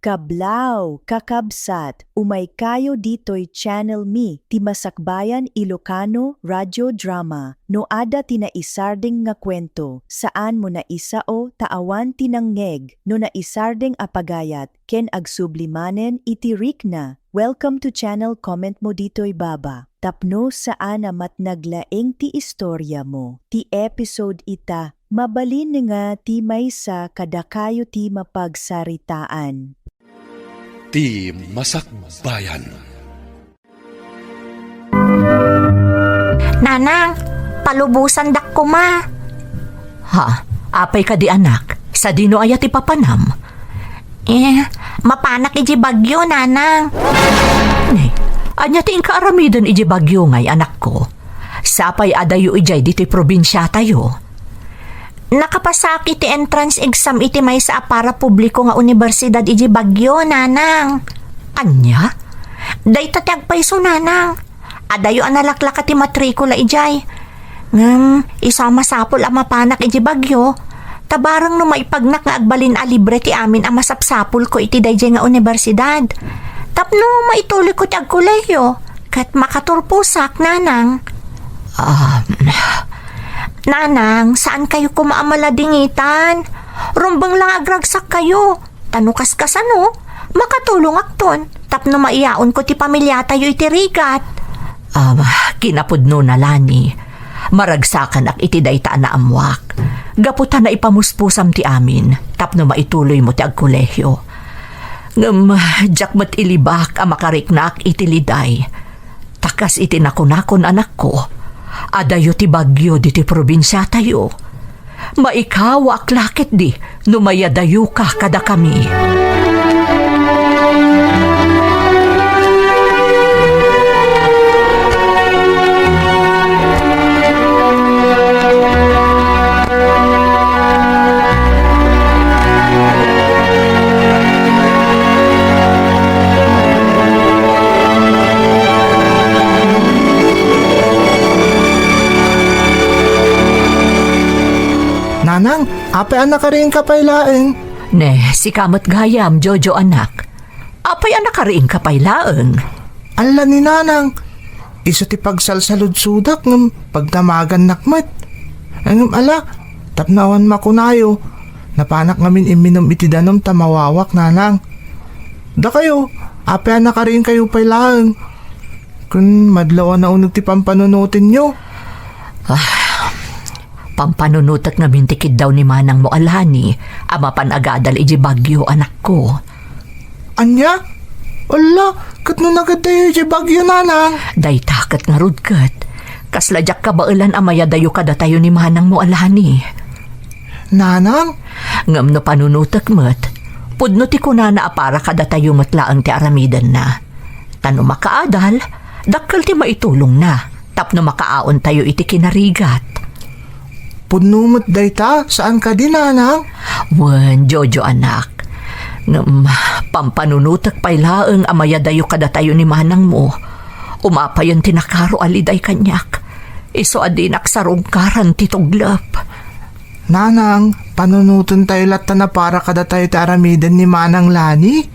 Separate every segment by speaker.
Speaker 1: Kablaw, kakabsat, umay kayo dito'y channel mi, ti Masakbayan Ilocano Radio Drama, no ada tinaisarding nga kwento, saan mo na isao taawan tinanggeg, no naisarding apagayat, ken agsublimanen iti rikna. Welcome to channel, comment mo dito'y baba. Tapno saan amat naglaeng ti istorya mo, ti episode ita, mabalin nga ti maysa kadakayo ti mapagsaritaan.
Speaker 2: Ti Masakbayan.
Speaker 3: Nanang, palubusan dak ko ma.
Speaker 4: Ha, apay ka di anak, sa dino ayat ipapanam.
Speaker 3: Mapanak iji bagyo, nanang.
Speaker 4: Anya ti inkaaramidan iji bagyo ngay anak ko. Sapay adayo ijay dito'y probinsya tayo.
Speaker 3: Nakapasaki ti entrance exam iti may sa para publiko nga universidad iji bagyo, nanang.
Speaker 4: Anya?
Speaker 3: Dayta ti agpayso, nanang. Adayo analaklaka ti matrikula ijay. Isama sapol ang mapanak iji bagyo. Tabarang no maipagnak nga agbalin a libre ti amin ang masapsapol ko iti dayjay nga universidad. Tapno maituloy ko ti agkoleyo. Kat makaturpusak, nanang. Nanang, saan kayo kumaamaladingitan? Rumbang lang agragsak kayo. Tanukas kasano? Makatulong akton. Tapno maiyaon ko ti pamilya tayo iti rigat.
Speaker 4: Kinapudno na lani. Maragsakan ak iti dayta na amwak. Gaputan na ipamuspusam ti amin. Tapno maituloy mo ti agkolehyo. Jakmat ilibak ang makariknak iti liday. Takas iti nakunakon anak ko. Adayo ti bagyo di ti probinsya tayo. Maikaw aklakit di numayadayo ka kada kami.
Speaker 5: Nanang, apay anak ka rin kapaylaeng.
Speaker 4: Si kamat gayam, Jojo anak. Apay anak ka rin kapaylaeng.
Speaker 5: Ala ni nanang, isa ti pagsalsalud-sudak ng pagdamagan nakmat. Ala, tapnawan makunayo. Napanak ngamin iminom iti danom tamawawak, nanang. Da kayo, apay anak ka rin kayo paylaeng. Kun madlawan na unag ti pampanunutin nyo.
Speaker 4: Pampanunutak na mintikid daw ni manang mo alani, ama panagadal iji bagyo anak ko.
Speaker 5: Anya? Ala, kat no nagad tayo iji bagyo, nanang.
Speaker 4: Day takat nga rudkat. Kasladyak ka bailan amaya dayo kada tayo ni manang mo alani.
Speaker 5: Nanang?
Speaker 4: Ngam no panunutak mat, pudno ti kunana apara kada tayo matlaang ti aramidan na. Tano makaadal, dakkal ti maitulong na, tapno makaaon tayo iti kinarigat.
Speaker 5: Punumot dayta, saan ka din, nanang?
Speaker 4: Wan, Jojo anak. Pampanunutak paylaeng amaya dayo kada tayo ni manang mo. Umapayon tinakaro aliday kanyak. Iso adinak sarungkaran tituglap.
Speaker 5: Nanang, panunutan tayo lata na para kada tayo taramidan ni manang lani.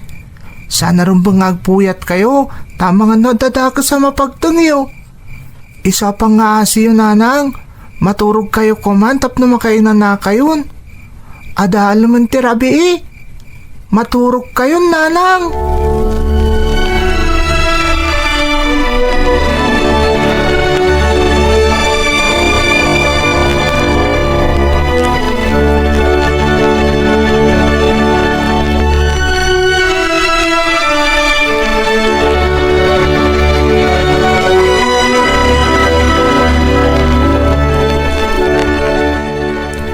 Speaker 5: Sana rin bangagpuyat kayo, tama nga nadadaka sa mapagtangyo. Isa pang nga asiyo, nanang. Maturog kayo kumantap na makainan na kayon. Ada alaman ti rabi Maturog kayon, nanang.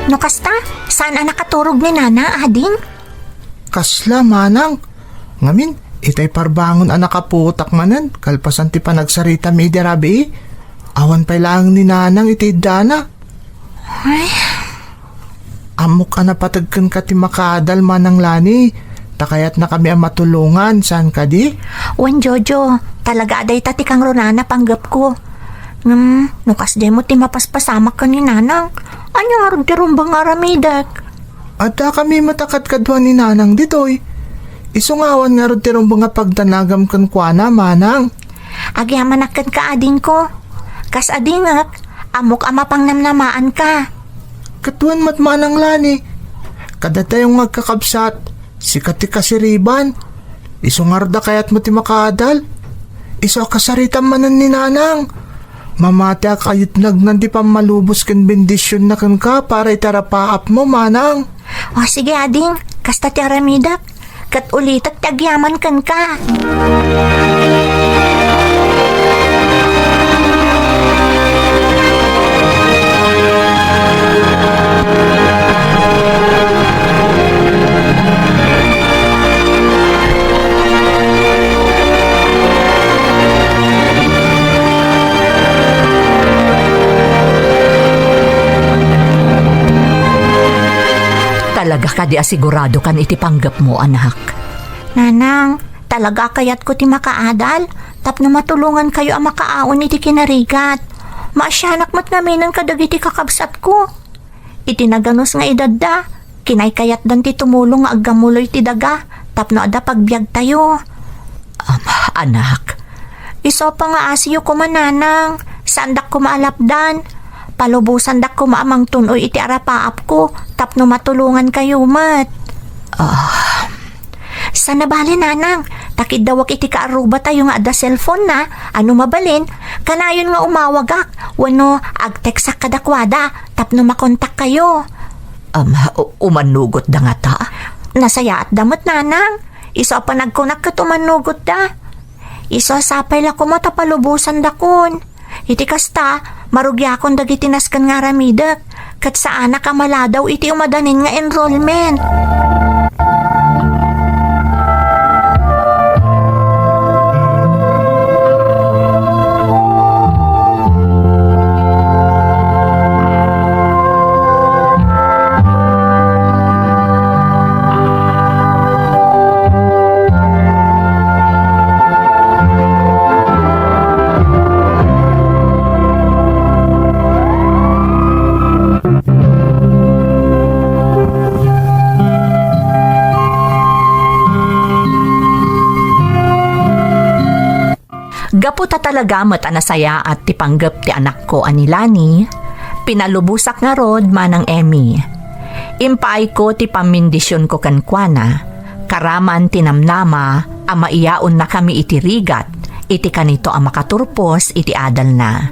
Speaker 3: No kasta, saan ang nakaturog ni nana, ading?
Speaker 5: Kasla, manang. Ngamin, itay parbangon ang nakaputak manan. Kalpasan ti panagsarita mi di rabi. Awan pa lang ni nanang itay dana.
Speaker 3: Ay.
Speaker 5: Amok ka napatagkan ka ti makadal manang lani. Takayat na kami ang matulungan. Saan ka di?
Speaker 3: Wan Jojo, talaga aday tati kang ronana panggap ko. Nukas day mo ti mapaspasamak ka ni nanang. Anya nga ron ti rumbang aramidak.
Speaker 5: At kami matakat kadwa ni nanang ditoy. Isungawan nga ron tirong mga pagdanagam kan kuana, manang.
Speaker 3: Agyaman akan ka ading ko. Kas adingak, amok ama pang namnamaan ka.
Speaker 5: Katuan mat manang lani. Kada tayong magkakabsat, sikat ti kasiriban. Isungarda kayat mo ti makaadal. Iso kasaritan manan ni nanang. Mamati akayot nagnan di pamalubos kan bendisyon na kan ka para itarapaap mo, manang.
Speaker 3: O sige ading, kasta ti aramidak. Kat ulitak ti agyaman kan ka.
Speaker 4: Talaga ka di asigurado kan itipanggap mo, anak.
Speaker 3: Nanang, talaga kayat ko ti makaadal. Tapno matulungan kayo ang makaaon iti kinarigat. Maasyanak mat namin ang kadagiti kakabsat ko. Itinaganos nga idadda. Kinay kayat dan ti tumulong nga aggamuloy ti daga. Tapno ada pagbiag tayo.
Speaker 4: Anak,
Speaker 3: Iso pa nga asiyo ko mananang. Sandak ko maalapdan. Palubusan dak ko maamang tunoy iti arapaap ko. Tapno matulungan kayo mat. Sana bali nanang. Takid dawak iti kaaruba tayo nga ada cellphone na. Ano mabalin? Kanayon nga umawagak. Wano agteksak kadakwada. Tapno makontak kayo.
Speaker 4: umanugot da nga ta.
Speaker 3: Nasaya at damot nanang. Iso pa nagkunak ka tumanugot da. Iso sapay la ko mo tapalubusan dakon. Iti kasta, marugyakon dagiti naskan nga ramidak. Kat saan ka maladaw iti umadanin nga enrollment.
Speaker 4: Gaputa talaga mat anasaya at tipanggap ti anak ko anilani, pinalubusak nga rod manang Emmy. Impaay ko ti pamindisyon ko kankwana, karaman tinamnama, ama iyaon na kami iti rigat, iti kanito ang makaturpos iti adal na.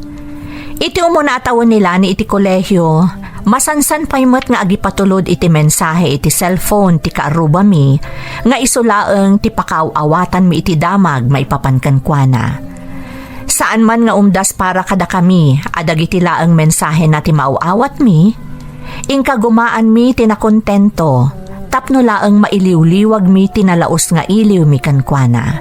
Speaker 4: Iti umuna tawon nila ni iti kolehyo, masansan paymot nga agipatulod iti mensahe iti cellphone ti kaaruba mi, nga isulaeng ti pakaawatan mi iti damag maipapankan kwa. Saan man nga umdas para kada kami, adagiti laeng mensahe na ti mauawat mi, ingka gumaan mi tinakontento, tapno laeng mailiwliwag mi tinalaos nga iliw mi kankwana.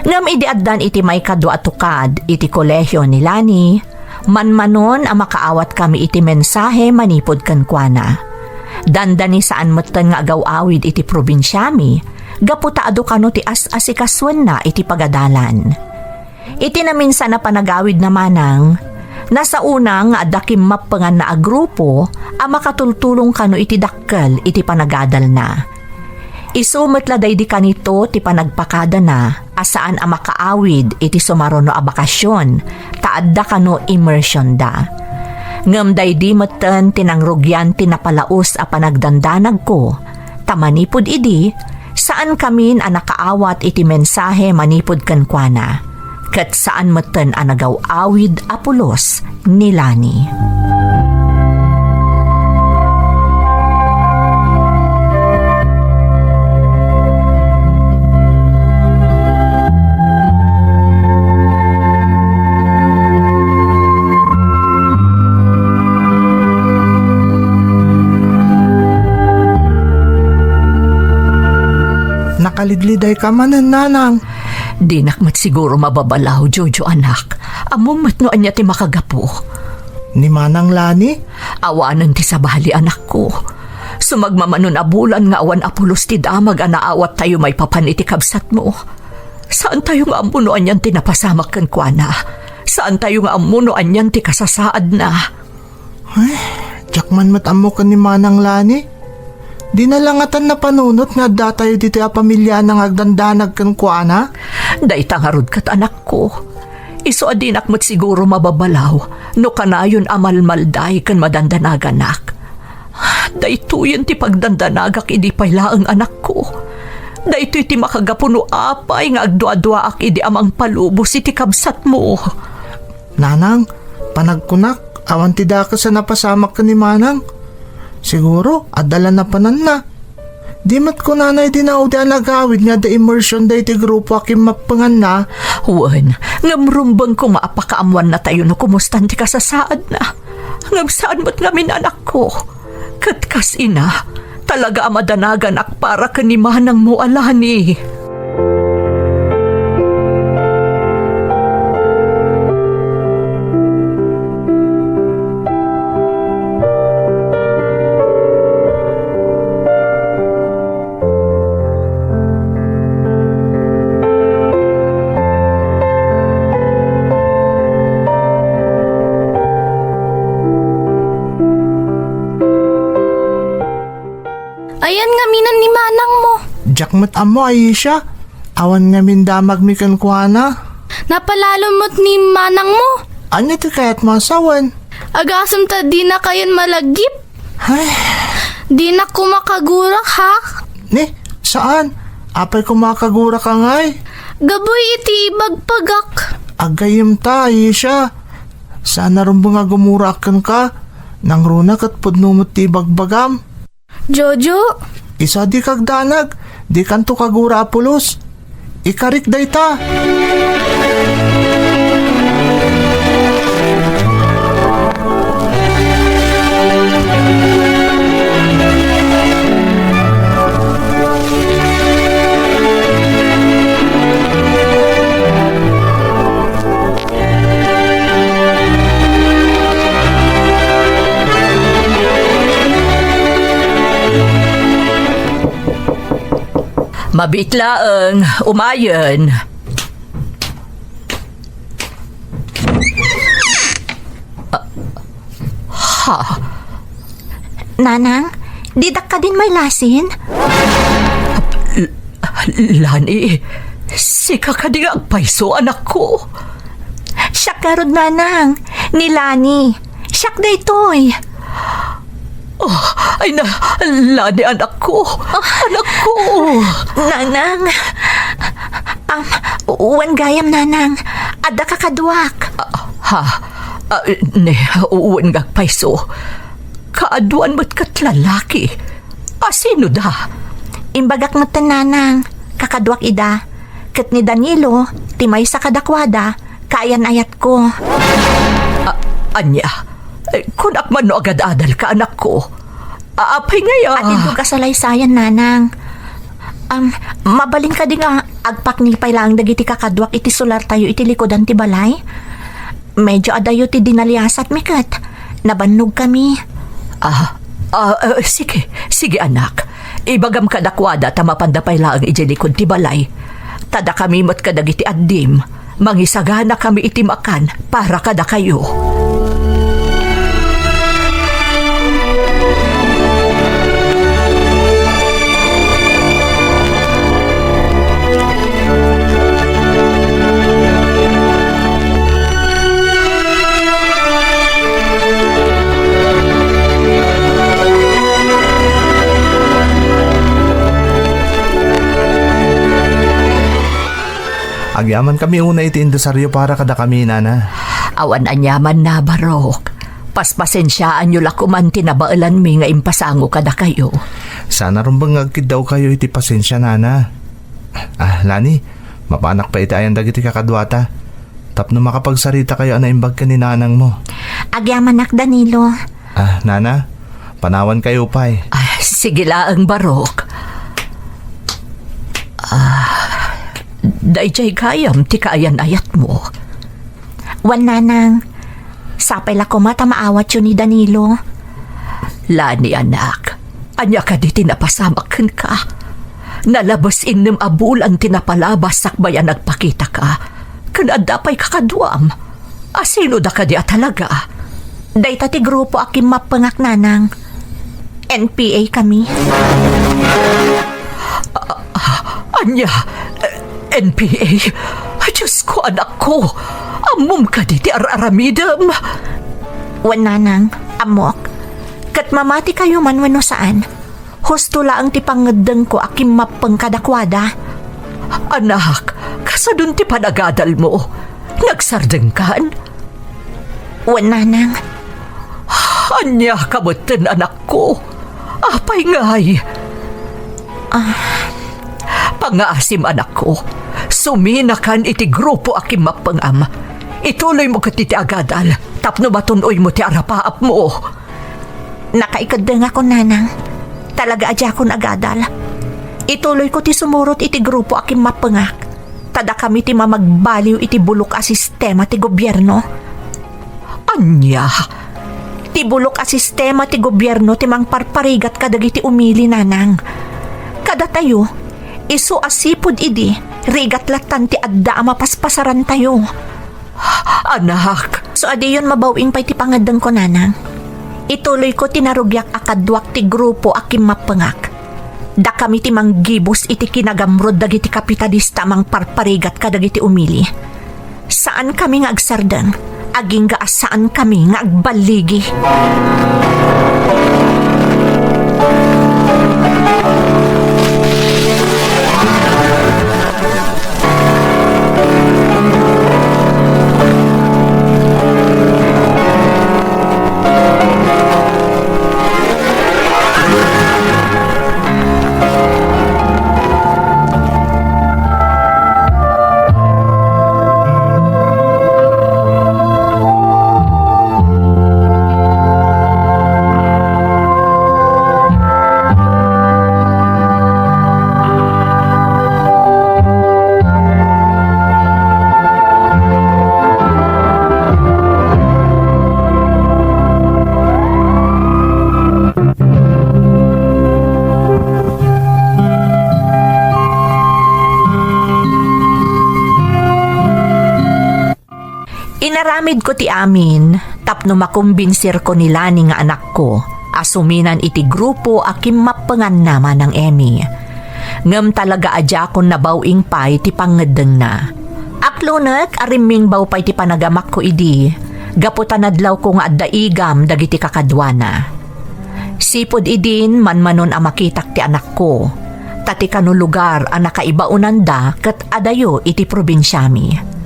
Speaker 4: Ngam idiaddan iti may kadwa tukad iti kolehyo ni Lani, manmanon ang makaawat kami iti mensahe manipod kankwana. Dandani saan matan nga agaw-awid iti probinsya mi, gaputaado kano ti as-asikaswan na iti pagadalan. Iti na minsan na panagawid na manang, nasa unang adakim mapangan na agrupo ang makatultulong kano iti dakkel iti panagadal na. Isumetladay di kanito ti panagpakada na asaan ang makaawid iti sumarono a bakasyon taadda kano immersion da. Ngamday di meten tinangrugyan tinapalaos a panagdandanag ko, tamanipod idi saan kamin a nakaawat iti mensahe manipod kankwana. Kat saan meten a nagaw-awid apulos ni Lani.
Speaker 5: Nakalidliday ka manan, nanang.
Speaker 4: Di nakmat siguro mababalaw, Jojo anak. Amumat no anya ti makagapo.
Speaker 5: Ni Manang Lani?
Speaker 4: Awanan ti sabali anak ko. Sumagmamanon abulan nga awan apulos ti damag anaawat tayo may papan iti kabsat mo. Saan tayo nga amuno anyan ti napasamak kan kwa na? Saan tayo nga amuno anyan ti kasasaad na?
Speaker 5: Ay, jakman matamo ka ni Manang Lani. Di na langatan na panunot nga datayo dito a pamilya ng agdandanag kan kuana?
Speaker 4: Day tangarod kat anak ko. Iso adinak mo't siguro mababalaw no kanayon amalmalday kan madandanaganak. Day tuyen ti pagdandanagak idi payla ang anak ko. Day ti makagapuno apay nga agdua-dua ak idi amang palubos iti kabsat mo.
Speaker 5: Nanang, panagkunak, awan ti daka sa napasamak ka ni Manang. Siguro, adala na panan na. Di mat ko nanay dinaw di alagawid nga da immersion da iti grupo akim mapangan na.
Speaker 4: Wan, ngamrumbang ko maapakaamuan na tayo no kumustan ti kasasaad na. Ngamsaan mo't ngamin anak ko. Katkas ina, talaga amadanagan ak para kanimanang mo alani.
Speaker 6: Ayan nga minan ni manang mo.
Speaker 5: Jakmat amo Aisha, awan nga mindamag mi kan kuana.
Speaker 6: Napalalo mo't ni manang mo.
Speaker 5: Ano ti kayat masawan?
Speaker 6: Agasam ta di na kayan malagip.
Speaker 5: Ay,
Speaker 6: Di na kumakagurak ha.
Speaker 5: ni, saan? Apay kumakagura ka ngay?
Speaker 6: Gaboy iti ibagpagak.
Speaker 5: Agayim ta Aisha. Sana rin ba nga gumurakan ka? Nang runak at pudnumot ti bagbagam.
Speaker 6: Jojo,
Speaker 5: Isa di kagdanag, di kanto kagura apulos. Ikarik day ta.
Speaker 4: Mabitlaang, umayon.
Speaker 3: Nanang, didak ka din may lasin?
Speaker 4: Lani, sika ka di agpaiso anak ko.
Speaker 3: Siyak karod nanang, ni Lani. Siyak da ito'y.
Speaker 4: Oh, ay na, Lani anak ko. Anak ko.
Speaker 3: Nanang, uwan gayam nanang, ada ka kadwak.
Speaker 4: Ne, uwan gagpaiso. Kaaduan mo't kat lalaki. Sino da?
Speaker 3: Imbagak na nanang, kakadwak ida. Kat ni Danilo, timay sa kadakwada, kayan ayat ko.
Speaker 4: Anya, kunak man no agad adal ka anak ko. Apay ngayon.
Speaker 3: Atin ko kasalaysayan nanang. Mabalin ka di nga, agpaknipay lang dagiti kakadwak iti solar tayo iti likodan ti balay. Medyo adayo ti dinaliasat mikat. Nabannog kami.
Speaker 4: Sige anak. Ibagam ka dakwada tamapandapay lang iti likod ti balay. Tada kami mat kadag iti addim. Mangisagana kami iti makan para kada kayo.
Speaker 5: Agyaman kami una iti indosaryo para kada kami nana.
Speaker 4: Awan anyaman na barok. Paspasensyaan nyo lakuman tinabaalan mi nga impasango kada kayo.
Speaker 5: Sana rin bang agkid daw kayo iti pasensya nana. Lani, mapanak pa iti ayan dagiti kakadwata. Tapno makapagsarita kayo na imbag ka ni nanang mo.
Speaker 3: Agyaman nak Danilo.
Speaker 5: Nana, panawan kayo pa'y.
Speaker 4: Sige laang barok. Dayjay kayam ti kaayan ayat mo.
Speaker 3: Wan nanang, sapay lako mata maawat yun ni Danilo.
Speaker 4: Lani anak, anya ka di tinapasamakan ka. Nalabas inim abulan tinapalabas sakbayan nagpakita ka. Kanadapay kakadwam. Sino da ka di talaga?
Speaker 3: Dayta ti grupo akim mapangak nanang. NPA kami.
Speaker 4: Anya, NPA. Diyos ko, anak ko. Amom ka di ti araramidam.
Speaker 3: Wananang, amok. Kat mamati kayo man wano saan. Husto laang ti pangedeng ko akim mapeng kadakwada.
Speaker 4: Anak, kasadun ti panagadal mo. Nagsardengkan?
Speaker 3: Wananang,
Speaker 4: Anya kamutin, anak ko. Apay ngay. Pangaasim, anak ko. Suminakan iti grupo akim mapangam. Ituloy mo katiti agadal. Tapno matunoy mo ti arapaap mo.
Speaker 3: nakaikadeng ako nanang. Talaga adya akong agadal. Ituloy ko ti sumurot iti grupo akim mapengak. Tada kami ti mamagbaliw iti bulok a sistema ti gobyerno.
Speaker 4: Anya?
Speaker 3: Ti bulok a sistema ti gobyerno ti mangparparigat kadagiti umili nanang. Kada tayo, isu asipod idi, rigat latan ti adda a mapaspasaran tayo.
Speaker 4: Anak,
Speaker 3: So adi yun mabawing pa'y ti pangadang ko nanang. Ituloy ko tinarugyak akadwak ti grupo akim mapengak. Da kami ti manggibus iti kinagamrod dagiti kapitalista mangparparigat kadagiti umili. Saan kami nga agsardeng? Aging gaasaan kami nga agbaligi. Inaramid ko ti amin, tapno makumbinsir ko nila ni nga anak ko, asuminan iti grupo akim mapengan naman ng Emmy. Ngem talaga adya kon nabawing pay ti pangedeng na. Aklonek ariming baw pay ti panagamak ko idi, gaputan adlaw ko nga adda igam dagiti kakadwana. Sipod idin manmanon a makitak ti anak ko, tati kano lugar a nakaibaunan da ket adayo iti probinsyami.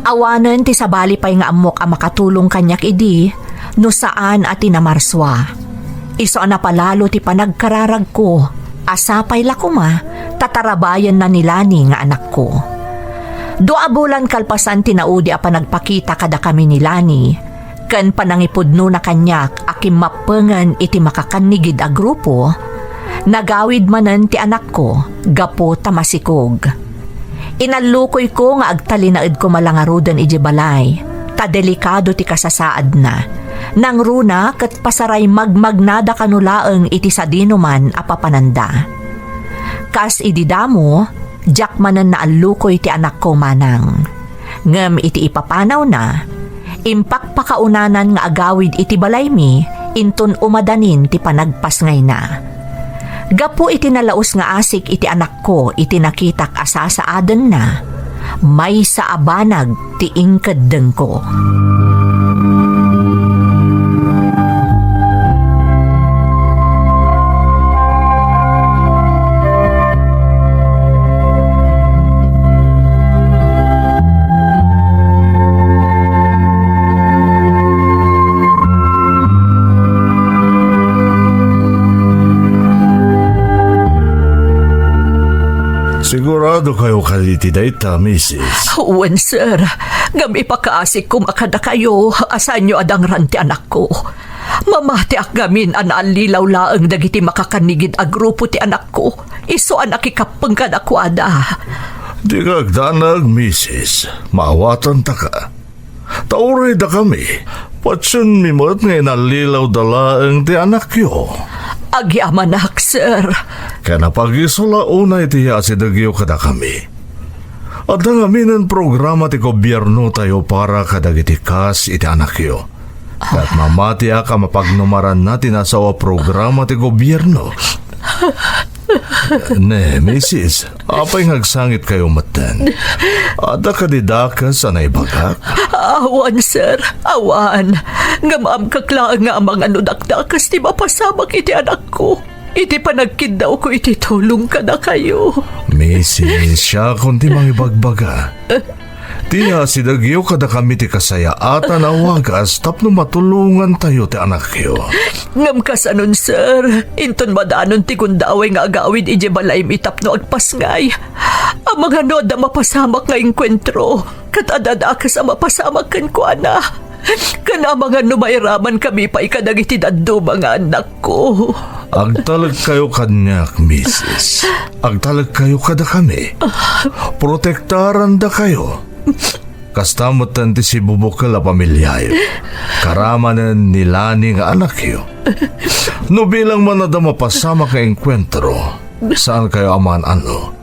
Speaker 3: Awanen ti sabali pay nga amok a makatulong kanyak idi, no saan at tinamarswa. Iso na palalo ti panagkararag ko, asapay lakuma, tatarabayan na nilani nga anak ko. Dua bulan kalpasan tinaudi a panagpakita kada kami nilani, ken panangipudno na kanyak akim mapengen iti makakanigid a grupo, nagawid manen ti anak ko, gapo tamasikog. Inalukoy ko nga agtalinaid ko malangarudan iji balay, ta delikado ti kasasaad na. Nang runa ket pasaray magmagnada kanulaeng iti sadino man apapananda. Kas ididamo, jak manen na alukoy ti anak ko manang. Ngem iti ipapanaw na, impakpakaunanan nga agawid iti balay mi, intun umadanin ti panagpasngay na. Gapo iti nalaos nga asik iti anak ko iti nakitak asasaaden na, may sa abanag ti ingkeddeng ko.
Speaker 7: Sigurado kayo kaliti dayta, Mrs.
Speaker 4: Uwan, sir. Ngam ipakaasik ko makada kayo, asan nyo adang ranti anak ko. Mamati ak gamin analilaw laeng dagiti makakanigid a grupo ti anak ko. Iso anak ikapeng kadakwada.
Speaker 7: Di kagdanag, Mrs. Maawatan ta ka. Tauray da kami. Patsun mimot nga inalilaw dalaeng ti anak yo.
Speaker 4: Agyamanak, sir.
Speaker 7: Kaya napag-isula una iti asidagyo kada kami. At ang aminan programa ti gobyerno tayo para kadagiti kas iti anak yo. At mamati ka mapagnumaran natin sa programa ti gobyerno. Ne, Mrs. Apay ngagsangit kayo matan. Ada ka didaka sa naibagak?
Speaker 4: Awan, sir. Awan. Nga maam kaklaan nga ang mga nudakdakas ti mapasamak iti anak ko. Iti panagkid daw ko iti tulong ka na kayo.
Speaker 7: Mrs. Siya kundi mangibagbaga. Tiya si Dagyo kada kami ti kasaya ata na wagas tapno matulungan tayo ti anak yo.
Speaker 4: Ngam kasanon, sir. Inton madanon ti kundaway nga agawid ije balay mitap no agpasngay. Ang mga noda mapasamak nga enkwentro. Katadada ka sa mapasamak kan ko, ana. Kana mga numayraman kami pa ikadagiti daddo mga anak ko.
Speaker 7: Agtalag kayo kanyak, Mrs. Agtalag kayo kada kami. Protektaran da kayo. Kastamutan ti si bubukal a pamilyayo. Karamanan ni Lani nga anak yo. No bilang manada mapasama ka enkwentro, saan kayo aman ano?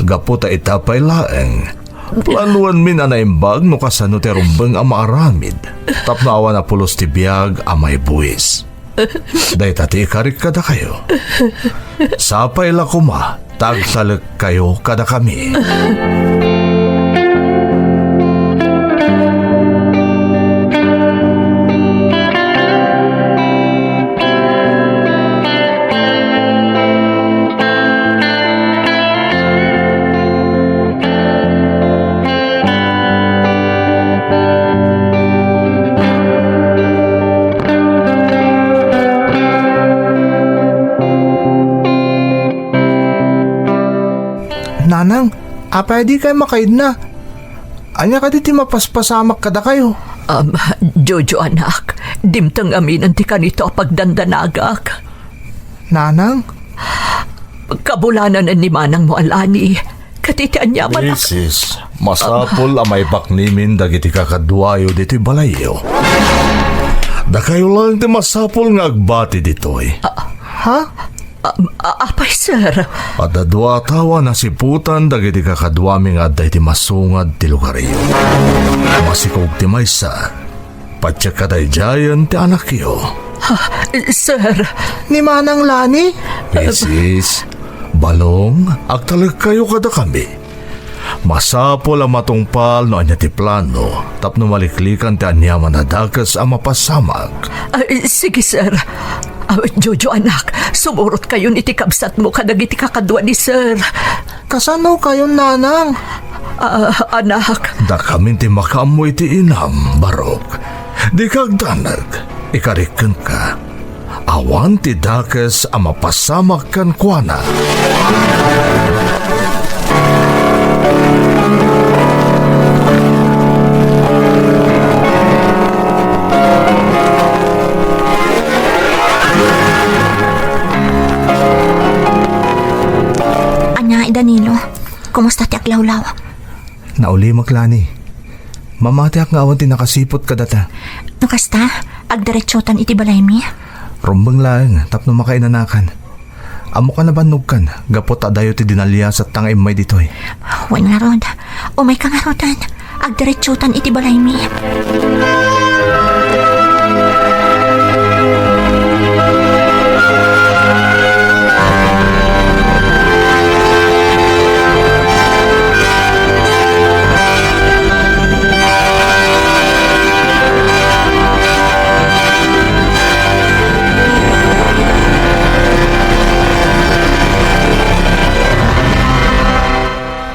Speaker 7: Gaputa itapay laeng. Planuan min na naimbag no kasano ti rumbeng ang maaramid. Tapno awan na pulos ti biyag ang may buwis. Day tati karik kada kayo. Sapay la kuma, tagtalag kayo kada kami.
Speaker 5: Nanang, apay di kayo makaid na. Anya ka di mapaspasamak kada kayo.
Speaker 4: Jojo, anak. Dimtang aminan ti kanito pagdandanagak.
Speaker 5: Nanang,
Speaker 4: Kabulanan ni manang mo alani. Katitian niya man.
Speaker 7: Mrs. Masapol ang may baknimin dagiti kakadwayo dito'y balayo. Da kayo lang ti masapol nga agbati dito'y.
Speaker 5: ha?
Speaker 4: Apay, sir.
Speaker 7: Adadwa tawa na siputan dagiti kakadwami nga aday ti masungad ti lugaryo. Masikog ti maysa. Patsya kadayjayan ti anak yo.
Speaker 4: Sir.
Speaker 5: Ni Manang Lani?
Speaker 7: Mrs. Balong, agtalag kayo kada kami. Masapol ang matungpal no anya ti plano tapno maliklikan ti anyaman na dagas ang mapasamag.
Speaker 4: Sige, sir. Jojo, anak. Sumurot kayo ni ti kabsat mo kadagiti kakadwa ni sir.
Speaker 5: Kasano kayo, Nanang?
Speaker 4: Anak.
Speaker 7: Da kami ti makamoy ti inam, Barok. Di kagdanag, ikarikan ka. Awan ti dagas ang mapasamag kan kuana.
Speaker 3: Danilo, kumusta ti aklawlaw?
Speaker 5: Naulimak, Lani. Mamati ak nga awan ti nakasipot kadata.
Speaker 3: No kasta, agdiretsotan iti balay mi?
Speaker 5: Rumbang lang, tapno makainanakan. Amo ka na banog kan, gapot adayo ti dinalya sa tangay may ditoy.
Speaker 3: Wan nga rod, umay ka nga rodan, agdiretsotan iti balay mi.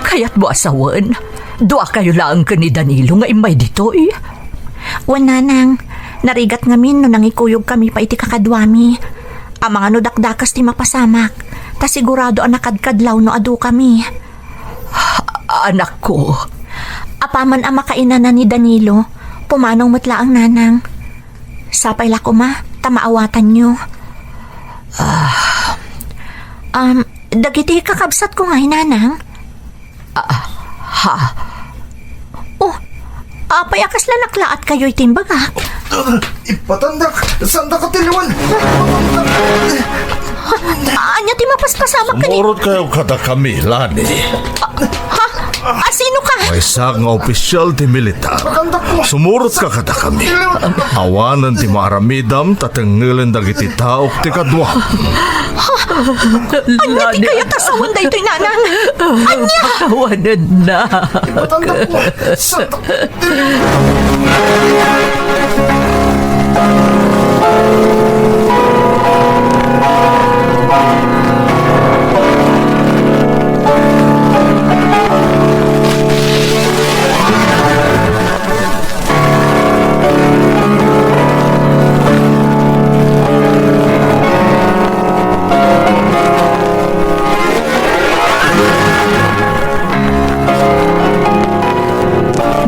Speaker 4: Kaya't mo asawan. Dua kayo lang ka ni Danilo nga imay dito eh.
Speaker 3: Wan nanang, narigat ngamin no nangikuyog kami pa iti kakadwami. Ang mga no dakdakas ti mapasamak, ta sigurado ang nakadkadlaw no adu kami.
Speaker 4: Anak ko.
Speaker 3: Apaman ang makainan ni Danilo, pumanong matla ang nanang. Sapay la ko ma, tamaawatan nyo. Dagiti kakabsat ko nga hinanang. Oh, apay akas lanaklaat kayo'y timbaga.
Speaker 5: Ipatandak! Sanda ka tiliwan!
Speaker 3: Anya ti mapaspasamak ka ni...
Speaker 7: Sumurot kayo kada kami, Lani.
Speaker 3: Sino ka?
Speaker 7: Waisak nga opisyal ti militar. Sumurot ka kada kami. Awanan ti maaramidam tatengilan dagiti taok ti kadwa.
Speaker 4: Lani,
Speaker 3: Kaya tasawan da ito'y nanang.
Speaker 4: pakawanan na.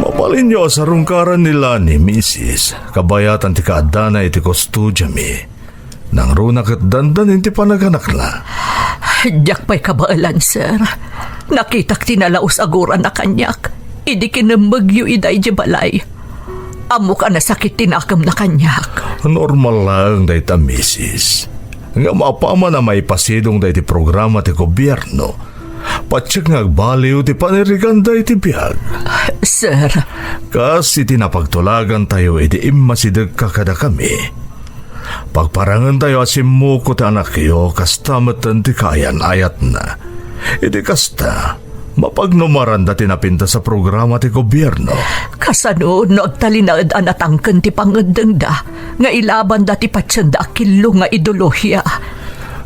Speaker 7: Mapalin niyo sa rungkaran nila ni Mrs. Kabayatan ti kaadana iti kustudya mi. Nang runak at dandan inti panaganak na.
Speaker 4: Diyak pa'y kabaalan, sir. Nakitak tinalaos aguran na kanyak. Idi kinamagyo iday di balay. Amo ka na sakit tinakam na kanyak.
Speaker 7: Normal lang dahi ta, Mrs. Nga maapama na may pasidong dahi ti programa ti gobyerno. Patsyak nga agbaliw ti panirigan dahi ti biyag.
Speaker 4: Sir,
Speaker 7: Kasi tinapagtulagan tayo iti imasidag ka kada kami. Pagparangan tayo asimuko ti anak iyo kastamatan ti kayan ayat na. Iti kasta, mapagnumaran da tinapinta sa programa ti gobyerno.
Speaker 4: kasano no agtalinaad anatangken ti pangadeng da. Nga ilaban da ti patsanda akilo nga ideolohiya.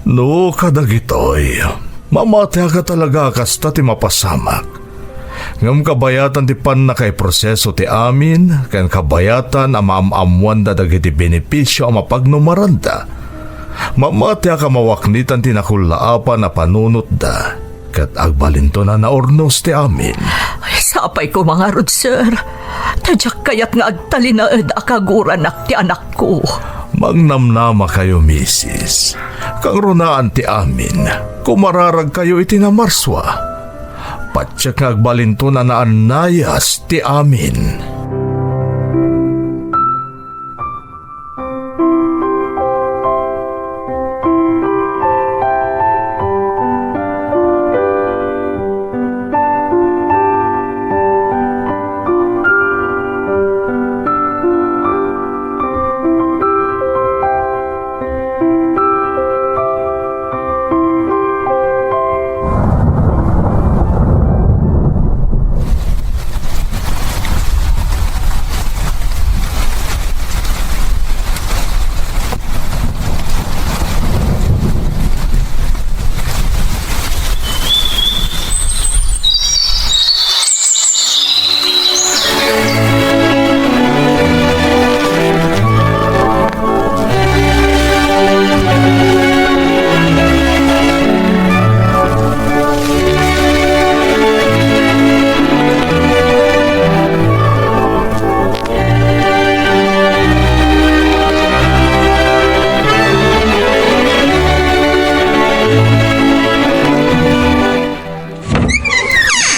Speaker 7: No, kadagitoy. Mamatya ka talaga kasta ti mapasamak. Ngam kabayatan ti pan na kay proseso ti amin, ken kabayatan ang maamamuan da dagiti benepisyo ang mapagnumaranda. Mamatya ka mawaknitan ti nakulaapan na panunot da, kat agbalinto na naornos ti amin.
Speaker 4: Ay, sapay ko mga rod, sir. Tadyak kayat nga agtalinaad akaguranak ti anak ko.
Speaker 7: Magnamnama kayo, misis. Kang runaan ti amin, kumararag kayo iti na marswa. Patsyak nga agbalinto na naanayas ti amin.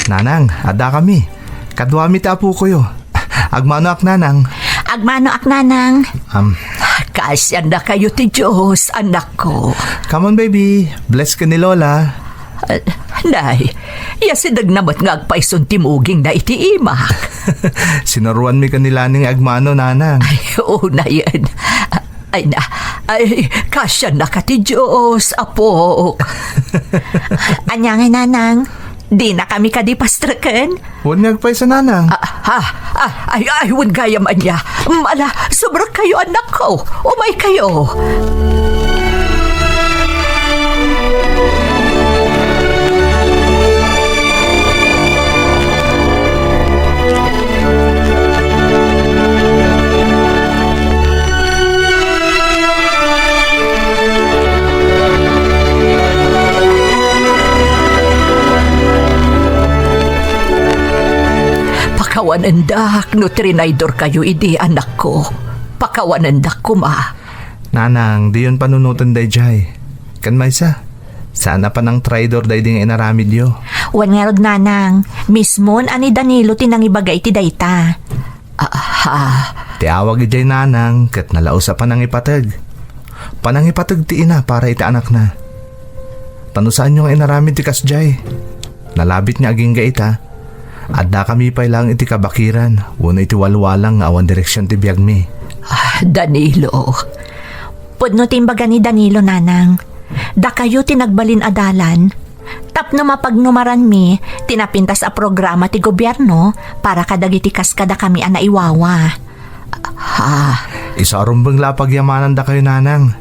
Speaker 5: Nanang, ada kami. Kadwami tapo ko yo. Agmano ak nanang.
Speaker 3: Agmano ak nanang.
Speaker 4: Kasyan na kayo ti Diyos, anak ko.
Speaker 5: Come on baby, bless ka ni Lola.
Speaker 4: Nay, yasidag namat nga agpaison timuging na iti imak.
Speaker 5: Sinaruan mi ka nila ning agmano nanang.
Speaker 4: Ay, oo na yan. Ay, kasyan na ka ti Diyos, apo.
Speaker 3: Anyangay nanang. Di na kami kadipastraken.
Speaker 5: Huwag nagpay sa nanang.
Speaker 4: Ay, huwag gaya man niya. Mala, sobra kayo anak ko. Umay kayo. Pakawanandak, no trinaydor kayo idi anak ko. Pakawanandak ko ma.
Speaker 5: Nanang, di yun panunutan day jay. Kan may sa. Sana pa ng traidor day ding inaramid yo.
Speaker 3: Wan nga rod nanang. Mismon ani Danilo tinangibagay ti dayta.
Speaker 5: Tiawag ijay nanang, kat nalausa pa ng ipatag. Panang ipatag ti ina para iti anak na. Panusaan nyo nga inaramid ti kasjay. Nalabit niya aging gaita. At na kami pa lang iti kabakiran, wano iti walwalang nga awan direksyon ti biyag mi.
Speaker 4: Danilo.
Speaker 3: Pudno timbaga ni Danilo, nanang. Da kayo tinagbalin adalan. Tapno mapagnumaran mi, tinapintas a programa ti gobyerno para kadagiti kaskada kami ana iwawa.
Speaker 5: Isa rumbang lapagyamanan da kayo, nanang.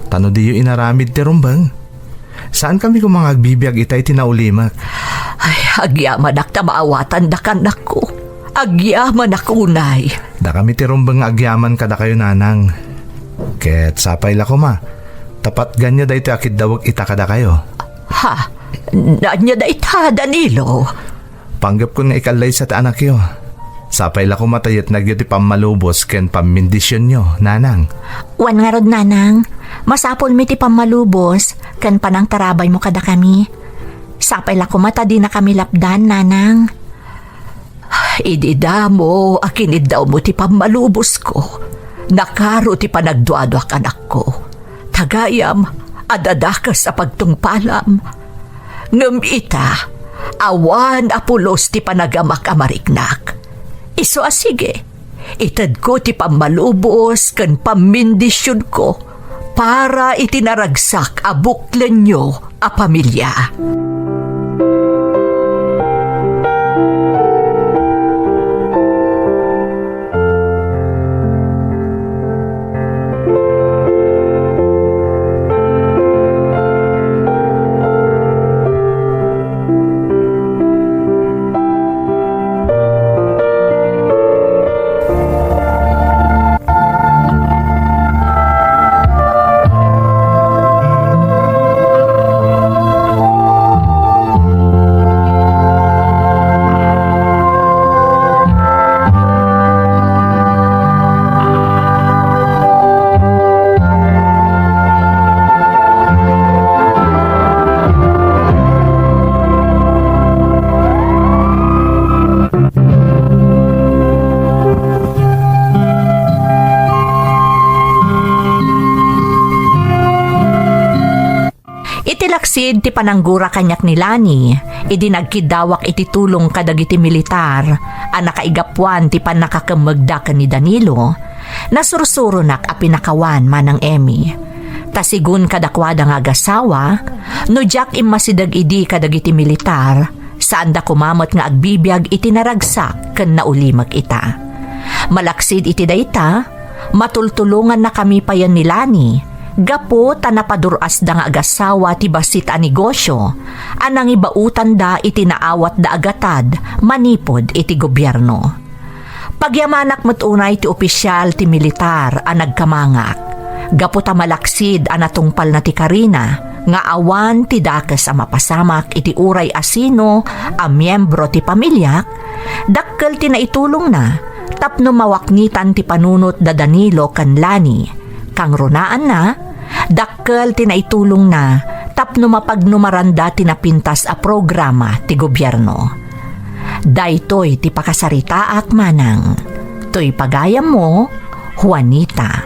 Speaker 5: Tano diyo inaramid ti rumbang. Saan kami kung mga agbibiyag itay tinaulimak?
Speaker 4: Ay, agyaman ak maawatan da kanak ko. Agyaman ak unay.
Speaker 5: Da kami ti rumbang agyaman kada kayo, nanang. Ket sapay la ko ma. Tapat ganya da iti akid dawag ita kada kayo.
Speaker 4: Nanya da ita, Danilo.
Speaker 5: Panggap ko nga ikalay sa anak yo. Sapay la ko matayot nagyo ti pamalubos ken pamindisyon nyo, nanang.
Speaker 3: Wan nga rod, nanang. Masapol mi ti pamalubos, kan panang tarabay mo kada kami. Sapay la kumata di na kami lapdan, nanang.
Speaker 4: Idida mo, akinid daw mo ti pamalubos ko. Nakaro ti panagduado ak anak ko. Tagayam, adadakas sa pagtungpalam. Ngem ita, awan apulos ti panagamak amariknak. Iso asige, itad ko ti pamalubos kan pamindisyon ko para itinaragsak a buklen nyo a pamilya. Itilaksid ti pananggura kanyak ni Lani, idi nagkidawak iti tulong kadagiti militar, a nakaigapwan ti panakakamagdakan ni Danilo, nasursurunak a pinakawan manang Emmy. Tasigun kadakwada nga agasawa, no jak imasidag idi kadagiti militar, saan da kumamot nga agbibiyag iti naragsak ken naulimak ita. Malaksid iti dayta, matultulungan na kami payan ni Lani, gapo tanapaduras da nga agasawa ti basit a negosyo, anang ibautan da iti naawat da agatad, manipod iti gobyerno. Pagyamanak matunay ti opisyal ti militar a nagkamangak, gapo ta malaksid a natungpal na ti Karina, nga awan ti dakes a mapasamak iti uray asino a miyembro ti pamilyak, dakkel ti naitulong na, tapno mawaknitan ti panunot da Danilo kan Lani, kang runaan na, dakkel tinaitulong na tapno mapagnumaranda tinapintas a programa ti gobyerno. Daytoy ti pakasarita at manang, to'y pagayam mo, Juanita.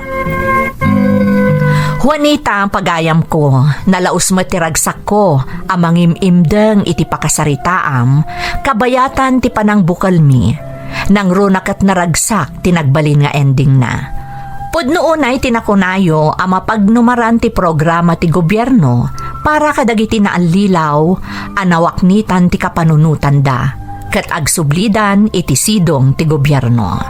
Speaker 4: Juanita ang pagayam ko, nalaos mo tiragsak ko, amang imimdeng iti pakasaritaam, kabayatan ti panang bukalmi, nang runak at naragsak tinagbalin nga ending na. Pudno unay tinakunayo ang mapagnumaran ti programa ti gobyerno para kadagiti na anlilaw anawaknitan ti kapanunutan da ket agsublidan iti sidong ti gobyerno.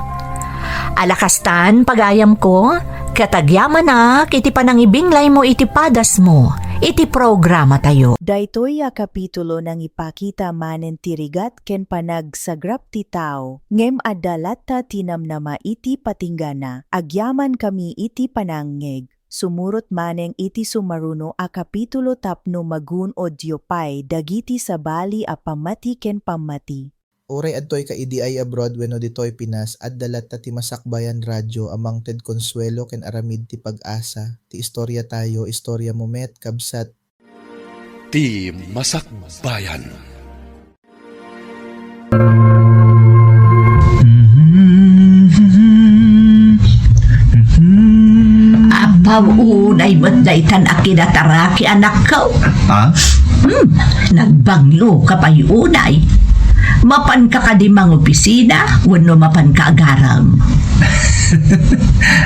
Speaker 4: Alakastan pagayam ko katagyaman na iti panangibinglay mo iti padas mo iti programa tayo.
Speaker 1: Daytoy a kapitulo nang ipakita manen tirigat ken panagsagrap ti tao, ngem adalat ta tinamnama iti patinggana, agyaman kami iti panangngeg. Sumurot maneng iti sumaruno a kapitulo tapno magun o diopay dagiti sabali a pamati ken pamati.
Speaker 8: Oray adtoy ka idi ay abroad wenno ditoy Pinas at dalat ta ti Masakbayan Radyo amang Ted Consuelo ken aramid ti pag-asa ti istorya tayo istorya mo met kabsat
Speaker 2: Ti Masakbayan.
Speaker 4: Apaw unay matdaytan akinataraki anak ko.
Speaker 7: Ha?
Speaker 4: Nagbanglo ka pa'y unay. Mapan ka di mga opisina, wano mapan ka agaram.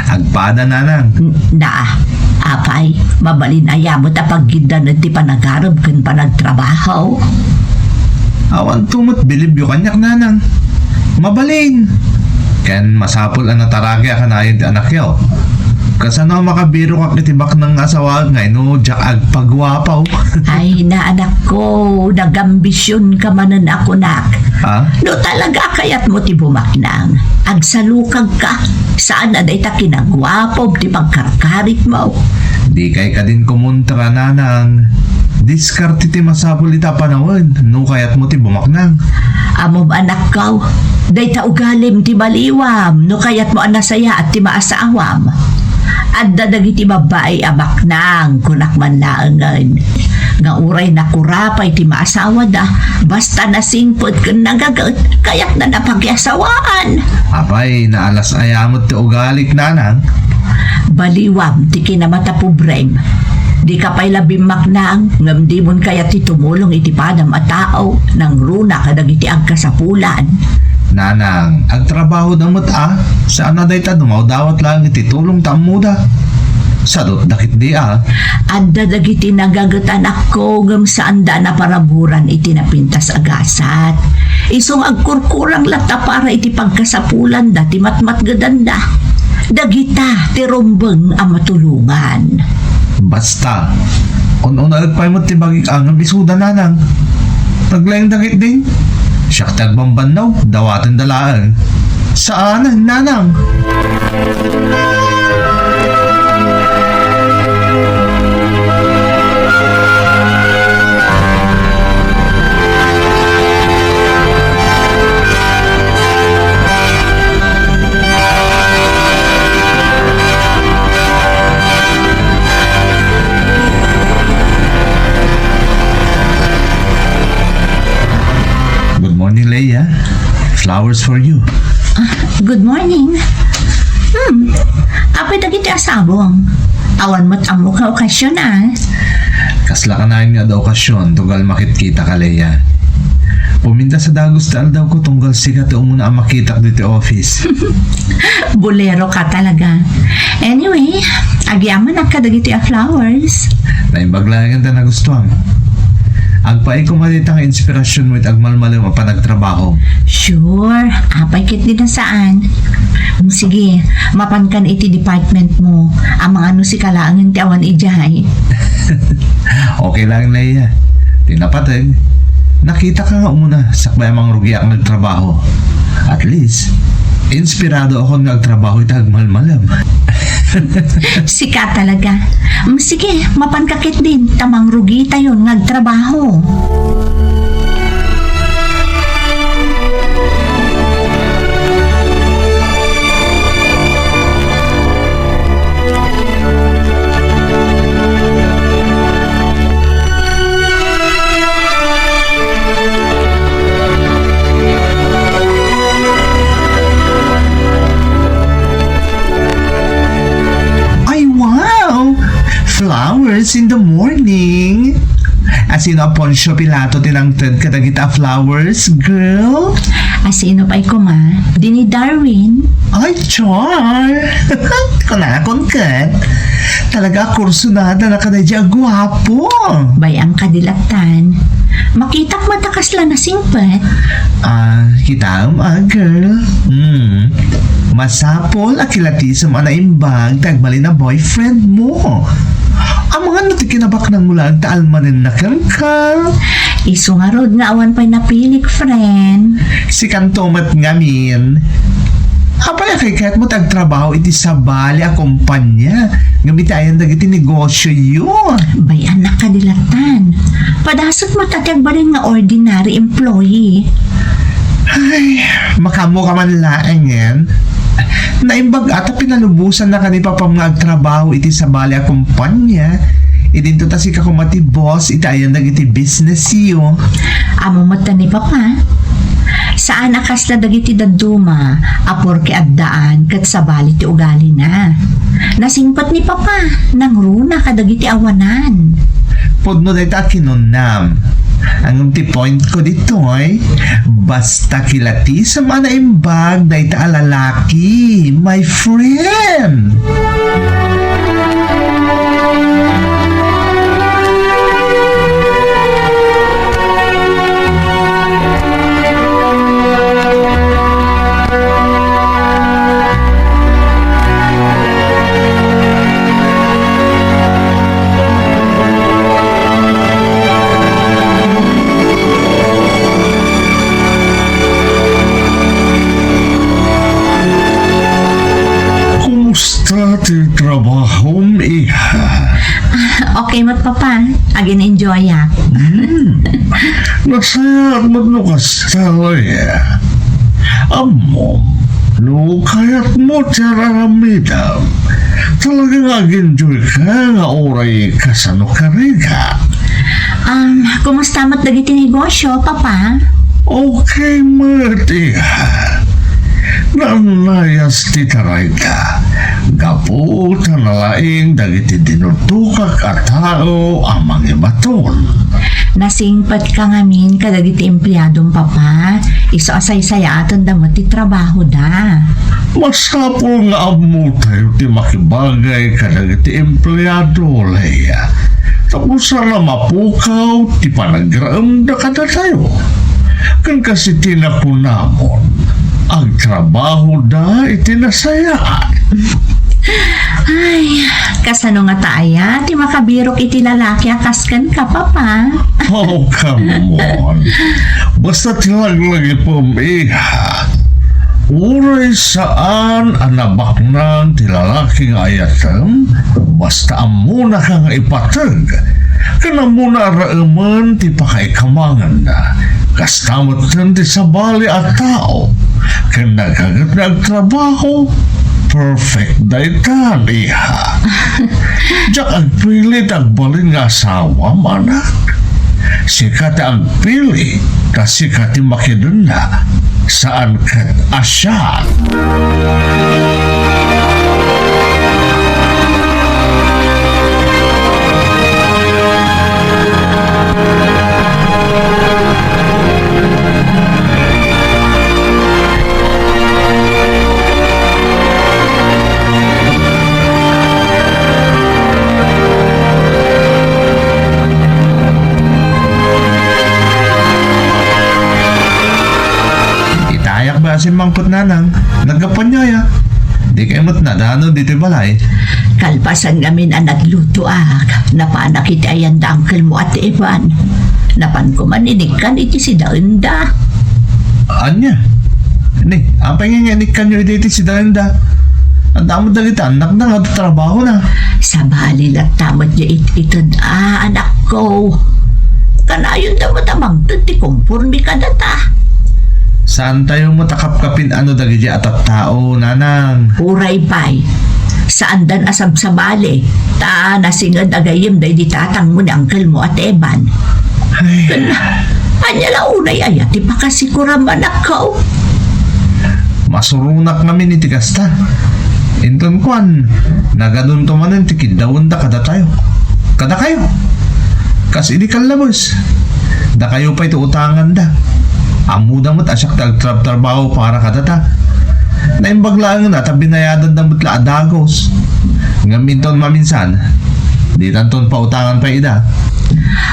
Speaker 7: Agpada nanang.
Speaker 4: Na, apay, mabalin ayamot a paggindan at di panagaram kan panagtrabaho.
Speaker 7: Awan tumot bilib yung kanyak nanang. Mabalin. Ken masapol ang nataragya ka na yung anak yaw. Kasano makabiro ka kitibak ng asawa ngay no jak agpagwapaw.
Speaker 4: Ay, na anak ko, nagambisyon ka manan ako nak.
Speaker 7: Ha?
Speaker 4: No talaga kayat mo ti bumaknang. Agsalukag ka. Saan na day ta kinagwapo, ti pagkarkarik mo.
Speaker 7: Di kay ka din kumontra nanang. Diskarte ti masapol ita panawon. No kayat mo ti bumaknang.
Speaker 4: Amom anak ko, day ta ugalim ti baliwam. No kayat mo anasaya at ti maasaawam. At dadagiti babae abak nang kunak man laangan. Nga uray na kurapay ti maasawa da, basta nasingpot kung nagagat, kayak na napagyasawaan.
Speaker 7: Apay, naalas ayamot ti ugalik nanang.
Speaker 4: Baliwam ti kinamata pubrem. Di ka pa'y labing maknang, ngam di mon kaya ti tumulong iti padam at tao, nang runa kadagiti agkasapulan.
Speaker 7: Nanang, agtrabaho damot Saan na day ta dumaw dawat lang iti tulong tamuda. Sadot dakit di
Speaker 4: At dadagiti nagagatan ako ngam saan da na paraburan iti napintas agasat. Isong agkurkurang lata para iti pagkasapulan da ti matmat gadanda. Dagita ti rumbeng ang matulungan.
Speaker 7: Basta, on-on alagpay mo ti bagik ang bisuda nanang. Naglayang dakit din. Siyak tagbambanaw, dawatin dalaan. Saan, nanang? Good morning, Leia. Flowers for you.
Speaker 4: Good morning. Apay dagiti asabong. Awan mo't ang mukha okasyon
Speaker 7: Kasla ka na nga daw okasyon, tugal makit-kita ka, Leia. Puminta sa Dagos taal daw ko tunggal sigat umuna ang makitak dito office.
Speaker 4: Bolero ka talaga. Anyway, agyaman ang kadagiti a flowers.
Speaker 7: Naimbaglayan ta na gustuhan. Agpaay kumalita nga inspirasyon mo it agmalmalim ang panagtrabaho.
Speaker 4: Sure, apay kit din na saan. Sige, mapankan iti department mo. Ang mga ano si kalaangan ti awan ijay.
Speaker 7: Okay lang, Leia. Tinapatid. Nakita ka nga umuna sakbay amang rugi ang nagtrabaho. At least, inspirado ako nagtrabaho iti agmalmalim.
Speaker 4: Sika talaga. Sige, mapankakit din. Tamang rugi tayo nagtrabaho.
Speaker 7: Flowers in the morning. Asino apon siya pilato tinangtad kadagita flowers, girl?
Speaker 4: Asino pa'y kuma? Di ni Darwin.
Speaker 7: Ay, char! Kunakon kat. Talaga kurso na kadadya gwapo.
Speaker 4: Bayang kadilatan. Makitak matakas lang na singpet.
Speaker 7: Kita girl. Masapol akilati sa mga naimbag tagmali na boyfriend mo. Ang mga natikinabak ng mula ang taalmanin na karkar.
Speaker 4: Iso nga rod nga awan pa'y napilik, friend.
Speaker 7: Si Kantomat ngamin. Apay kay kahit mo tagtrabaho iti sa bali a kumpanya. Gamitayan dagiti negosyo yun.
Speaker 4: Bayan na kadilatan. Padasot mo tatag ba rin nga ordinary employee?
Speaker 7: Ay, makamo ka man laang yan. Naimbag ata pinalubusan na kanipa pa mga agtrabaho iti sa bali a kumpanya. Idinto ta si kakumati boss iti ayan dagiti business yo.
Speaker 4: Amo mata ni Papa. Saan akas na dagiti daduma apor ki addaan kat sa bali ti ugali na. Nasingpat ni Papa nang runa kadagiti awanan.
Speaker 5: Pudno dito kinunam. Ang ti point ko dito ay, basta kilati sa mga naimbag na ita alalaki, my friend. Kumusta ti trabaho iha?
Speaker 3: Okay mat papa, agin enjoy ya.
Speaker 7: Nasaya at maglukas talaya. Amo, no kaya't mo tiyararamidam. Talagang ag-enjoy ka nga oray kasano ka rin ka.
Speaker 3: Kumusta mat dagiti negosyo, papa?
Speaker 7: Okay, Martia. Nanayas ti taray ka. Gaputa na laing dagiti dinutukak at tao amang ibaton.
Speaker 3: Nasingpat ka ngamin kadagiti empleyadong papa. Iso asay-saya aton damot ti trabaho da.
Speaker 7: Masapol nga amo tayo ti makibagay kadagiti empleyado, Leia. Tapos na mapukaw ti panagraam da kada tayo. Kan kasi tinapunamon, ang trabaho da itinasayaan.
Speaker 3: Ay, kasano nga taaya, ti makabirok iti lalaki akaskan ka, papa.
Speaker 7: Oh, come on. Basta tilaglagi po, iha. Uray saan anabak ng tilalaking ayatam, basta amuna kang ipatag. Kana muna raaman ti pakaikamangan na. Kastamot kan ti sabali at tao. Kana kagat nagtrabaho, perfect daytan, iha. Diyak ang pilit ang balin nga asawa, manak. Sikat ang pili, kasi kati makidun na. Saan kat asyan? Si Mangkot Nanang, nagkapanyaya. Di kayo mat na, dano dito balay.
Speaker 3: Kalpasan ngamin ang nagluto napanak iti ayan da uncle mo at Evan. Napan ko maninikan iti si Daunda.
Speaker 7: Anya? Ni, ang panginganikan nyo dito si Daenda. Ang damo dalita, anak na nga trabaho na.
Speaker 3: Sa bali lang tamad niya itod anak ko. Kanayon damot amang ti kumpurmi ka data.
Speaker 7: Saan tayo matakap-kapin ano dagiti atat tao, Nanang?
Speaker 3: Uray bay. Saan dan asab sa bali? Ta nasingad agayim day di tatang mo ni uncle mo at Evan.
Speaker 7: Ay,
Speaker 3: Anya la unay ayat ti pakasikuraman ako.
Speaker 7: masurunak namin iti kasta. Inton kwan, nagadun to manan ti kidawon da kada tayo. Kada kayo. Kas ini kalabos. Da kayo pa ito utangan da. Amuda mo't asyak trabaho para kadata. Naimbaglaan na tabinayadan na mutla adagos. Ngaminton maminsan, di tanton pa utangan pa ida.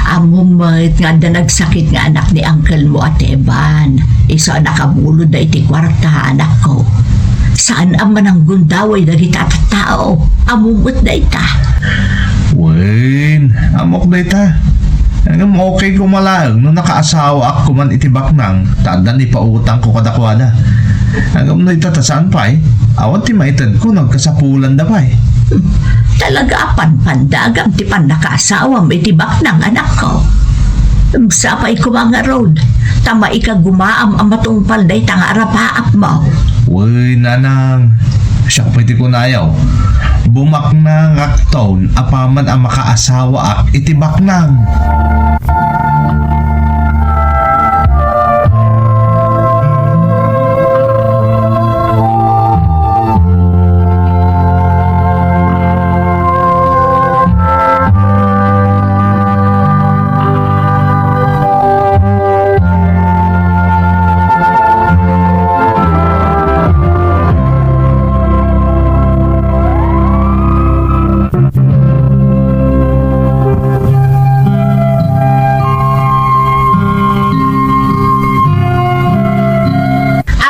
Speaker 3: Amumait nga da nagsakit nga anak ni uncle mo at Evan. Isa nakabulod na iti kwarta anak ko. Saan ang manang gundaway na kita tao? Amumot na ita.
Speaker 7: Wen, amok na ita. Hanggang okay ko malaang nung nakaasawa ako man itibak nang tandaan ipautang ko kadakwada. Hanggang na ita tasaan pa awat ti maitan ko nagkasapulan da pa
Speaker 3: Talaga pandagang ti pan nakaasawa may tibak ng anak ko. Sapay ko mga road. Tama ikagumaam ang matungpal na itang arapaap mo.
Speaker 7: Uy, Nanang, siya pwede ko nayaw. Bumak na ngaktaon, apaman ang makaasawa ak itibak nang.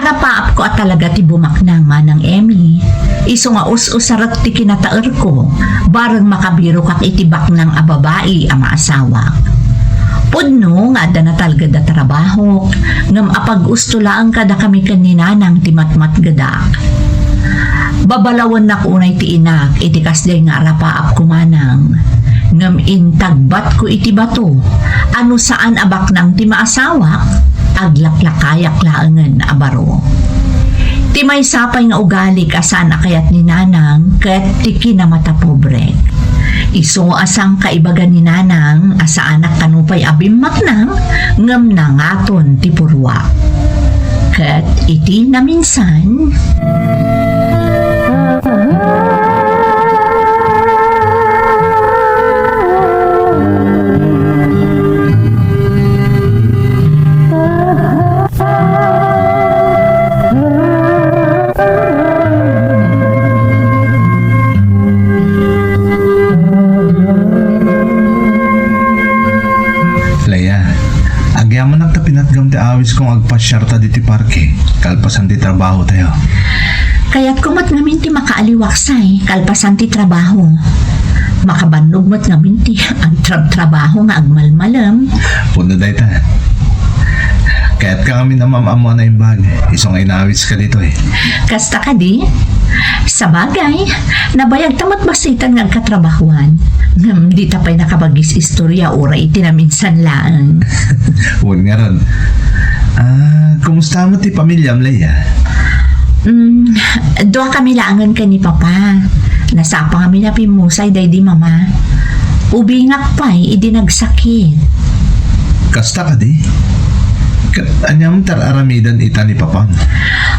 Speaker 4: Arapaap ko at talaga ti bumaknang manang Emmy. Iso nga us-usarat ti kinataer ko, barang makabiro kak itibak ng ababae ang maasawa. Pudno nga ada na talaga da trabaho, ngam apag-usto lang kada kami kaninanang ti matmat gadak. Babalawan na kunay ti inak, iti kasday nga arapaap kumanang. Ngam intagbat ko iti bato, ano saan abak ng ti maasawak, aglaklakayak laangan abaro. Ti may sapay nga ugali kasan akayat ni nanang, ket ti kinamata pobre. Iso asang kaibagan ni nanang, asa anak kanupay abimmat nang, ngam nangaton ti purwa. Ket iti na minsan,
Speaker 7: Leia, agyaman ang tapinatgam ti awis kong agpasyarta di ti parke. Kalpasan ti trabaho tayo.
Speaker 4: kaya't kumat ngamin ti makaaliwaksay, kalpasan ti trabaho. Makabannog mat ngamin ti ang trabaho nga agmalmalam.
Speaker 7: Puno day ta. Kaya't ka kami namamamo na imbag. Isong inawis ka dito eh.
Speaker 4: Kasta ka di? Sa bagay, nabayag tamat basitan nga katrabahuan. Di tapay nakabagis istorya ora iti na minsan lang.
Speaker 7: Huwag nga ron. Kumusta mo ti pamilya, Leia?
Speaker 4: Doa kami laangan ka ni Papa. Nasapa kami na pimusay day di mama. Ubingak pa'y idinagsakit.
Speaker 7: Kasta ka di? Anyam tararamidan ita ni Papang.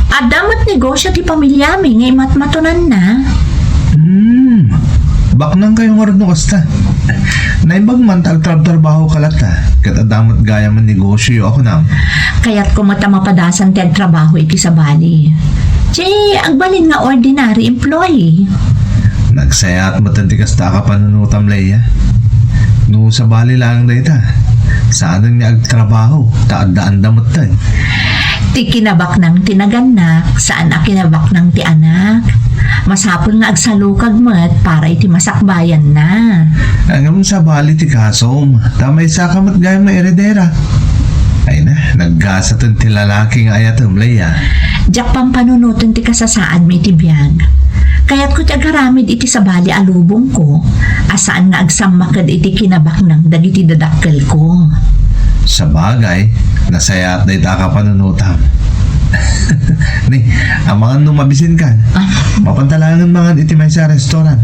Speaker 4: Adamat negosyo ti pamilya mi ngay matmatunan na.
Speaker 7: Baknang kayong orad no kasta. Naibag man trabaho kalata. Kat adamat gaya man negosyo ako na.
Speaker 4: Kaya't kumata mapadasan ti trabaho iti sa bali. Che, agbalin nga ordinary employee.
Speaker 7: Nagsaya at matanti kasta ka panunutam, Leia. No sa bali lang na ita. Saan niya agtrabaho? Taadaan damot tayo.
Speaker 4: Ti kinabak ng tinaganak, saan a kinabak ng ti anak. Masapol nga agsalukag mat para iti masakbayan na.
Speaker 7: Hanggang sa bali ti kasom, tamay sa kamat gayang na eredera. Ay na, naggasatan ti lalaki nga ayatom, Leia.
Speaker 4: Diyak pang panunutan ti kasasaad mi ti biyag. Kaya't ko ti agaramid iti sa bali alubong ko, asaan nga agsamakad iti kinabak ng dagiti dadakkel ko.
Speaker 7: Sa bagay, nasaya at dahi ka panunutam. Ni, ang mga numabisin ka. Mapantalangan mga iti may sa restaurant.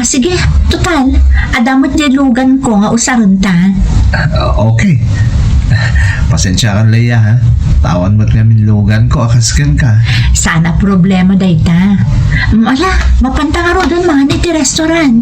Speaker 4: Sige, total. Adamot di lugan ko nga usaron ta.
Speaker 7: Okay. Pasensya ka, Leia, ha? Tawan mo't nga minlugan ko, akaskan ka.
Speaker 4: Sana problema day ta. Wala, mapanta nga ro doon mga niti restaurant.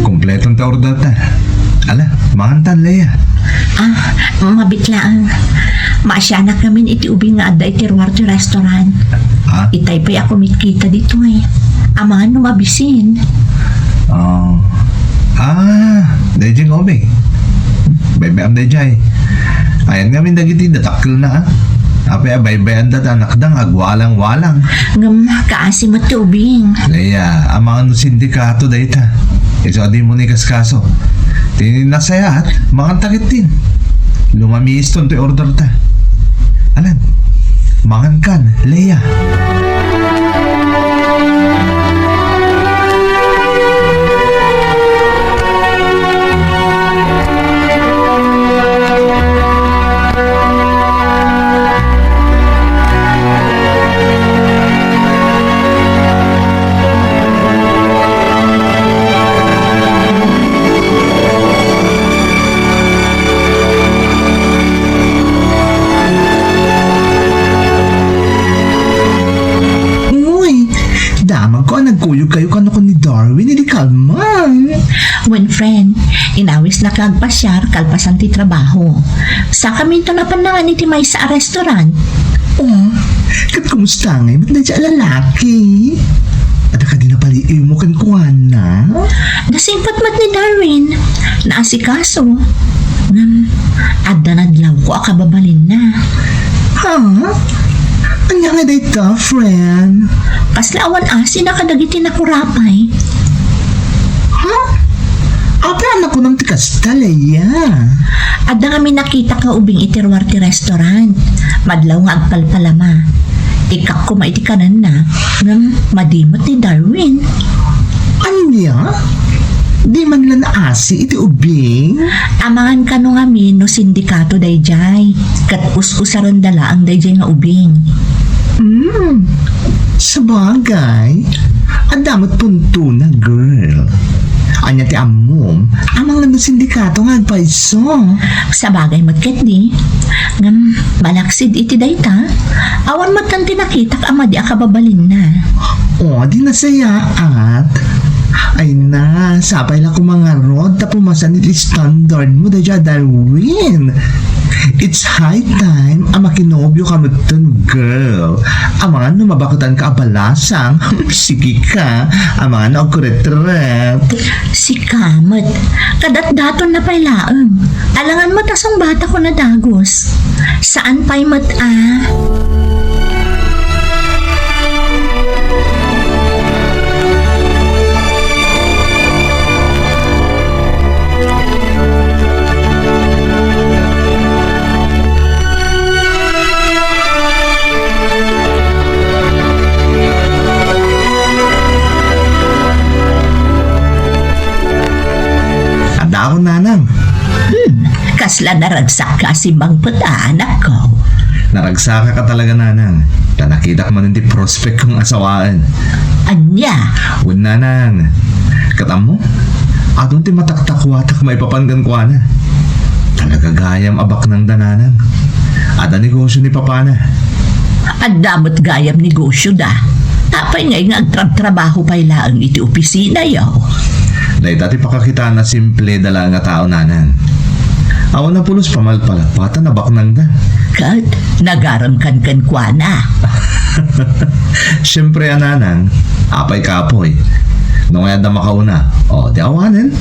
Speaker 7: Kompletong ta order ta. Ala, mahantan, Leia.
Speaker 4: Mabitlaan. Maasyanak namin iti ubing nga adda iti Ruarte restaurant. Itay pa'y ako mitkita dito eh. Amangan numabisin.
Speaker 7: Dahil dyan obing. Bebe am dahil ayan nga min dagiti datakil na Ape abay-bayan dat anak dang agwalang-walang.
Speaker 4: Ngam kaasi mo ti ubing.
Speaker 7: Leia, ang mga sindikato dahil ta. Iso di mo ni kaskaso. Tininasayat, mga takit din. Lumamis ton to order ta. Alan, mangan kan, Leia.
Speaker 3: Alas na kagpasyar kalpasan ti trabaho. Sa kami tanapan na nga ni ti may sa restaurant.
Speaker 5: Oh, kat kumusta ngay? Ba't na siya lalaki? Ada ka din na paliiw mo kan kuwana?
Speaker 3: Nasingpat mat ni Darwin. Naasikaso. Adda nadlaw ko akababalin na.
Speaker 5: Ha? Anya nga dito, friend?
Speaker 3: Kaslaawan asin na kadagiti na kurapay.
Speaker 5: Ha? Apahan ako ng tikas talaya.
Speaker 3: Adda kami nakita ka ubing itirwar ti restaurant. Madlaw nga agpalpalama. Ikak ko maitikanan na ng madimot ni Darwin.
Speaker 5: Anya? Di man lang naasi iti ubing?
Speaker 3: Amangan ka no ngamin no sindikato dayjay. Kat us-usaran dala ang dayjay nga ubing.
Speaker 5: Sabagay, ang damot punto na, girl. Anya ti amom, amang lang sindikato nga agpaiso.
Speaker 3: Sabagay matket di. Ngam balaksid iti dayta. Awan matan tinakitak ama di akababalin na.
Speaker 5: O, di nasayaat. Ay na, sapay lang ko mga rod ta pumasan iti standard mo da Darwin. It's high time ang makinobyo ka matun, girl. Ang mga numabakutan ka abalasang, sige ka, ang mga naugkuretret.
Speaker 3: Si Kamat, kadat-daton na pailaang. Alangan matasong bata ko na dagos. Saan pa'y mata?
Speaker 5: Ako, nanang.
Speaker 3: Kasla naragsak ka si Bang Puta, anak ko.
Speaker 7: Naragsaka ka talaga, nanang. Na nakita ko man hindi prospect kong asawaan.
Speaker 3: Anya?
Speaker 7: Wud, nanang. Katam mo? Atong ti mataktakwatak may papanggan ko na. Talaga gayam abak ng dananang. Ada negosyo ni Papana.
Speaker 3: Ang damot gayam negosyo da. Tapay ngay nga agtrab-trabaho pa ilaan iti opisina yaw.
Speaker 7: Dahil dati pakakita na simple dala nga tao, nanang. Awan na pulos pamalpalapatan na baknang da.
Speaker 3: Kat, nagaram kan kwa na.
Speaker 7: Siyempre, nanang, apay kapoy. Nung kaya da makauna, di awanin.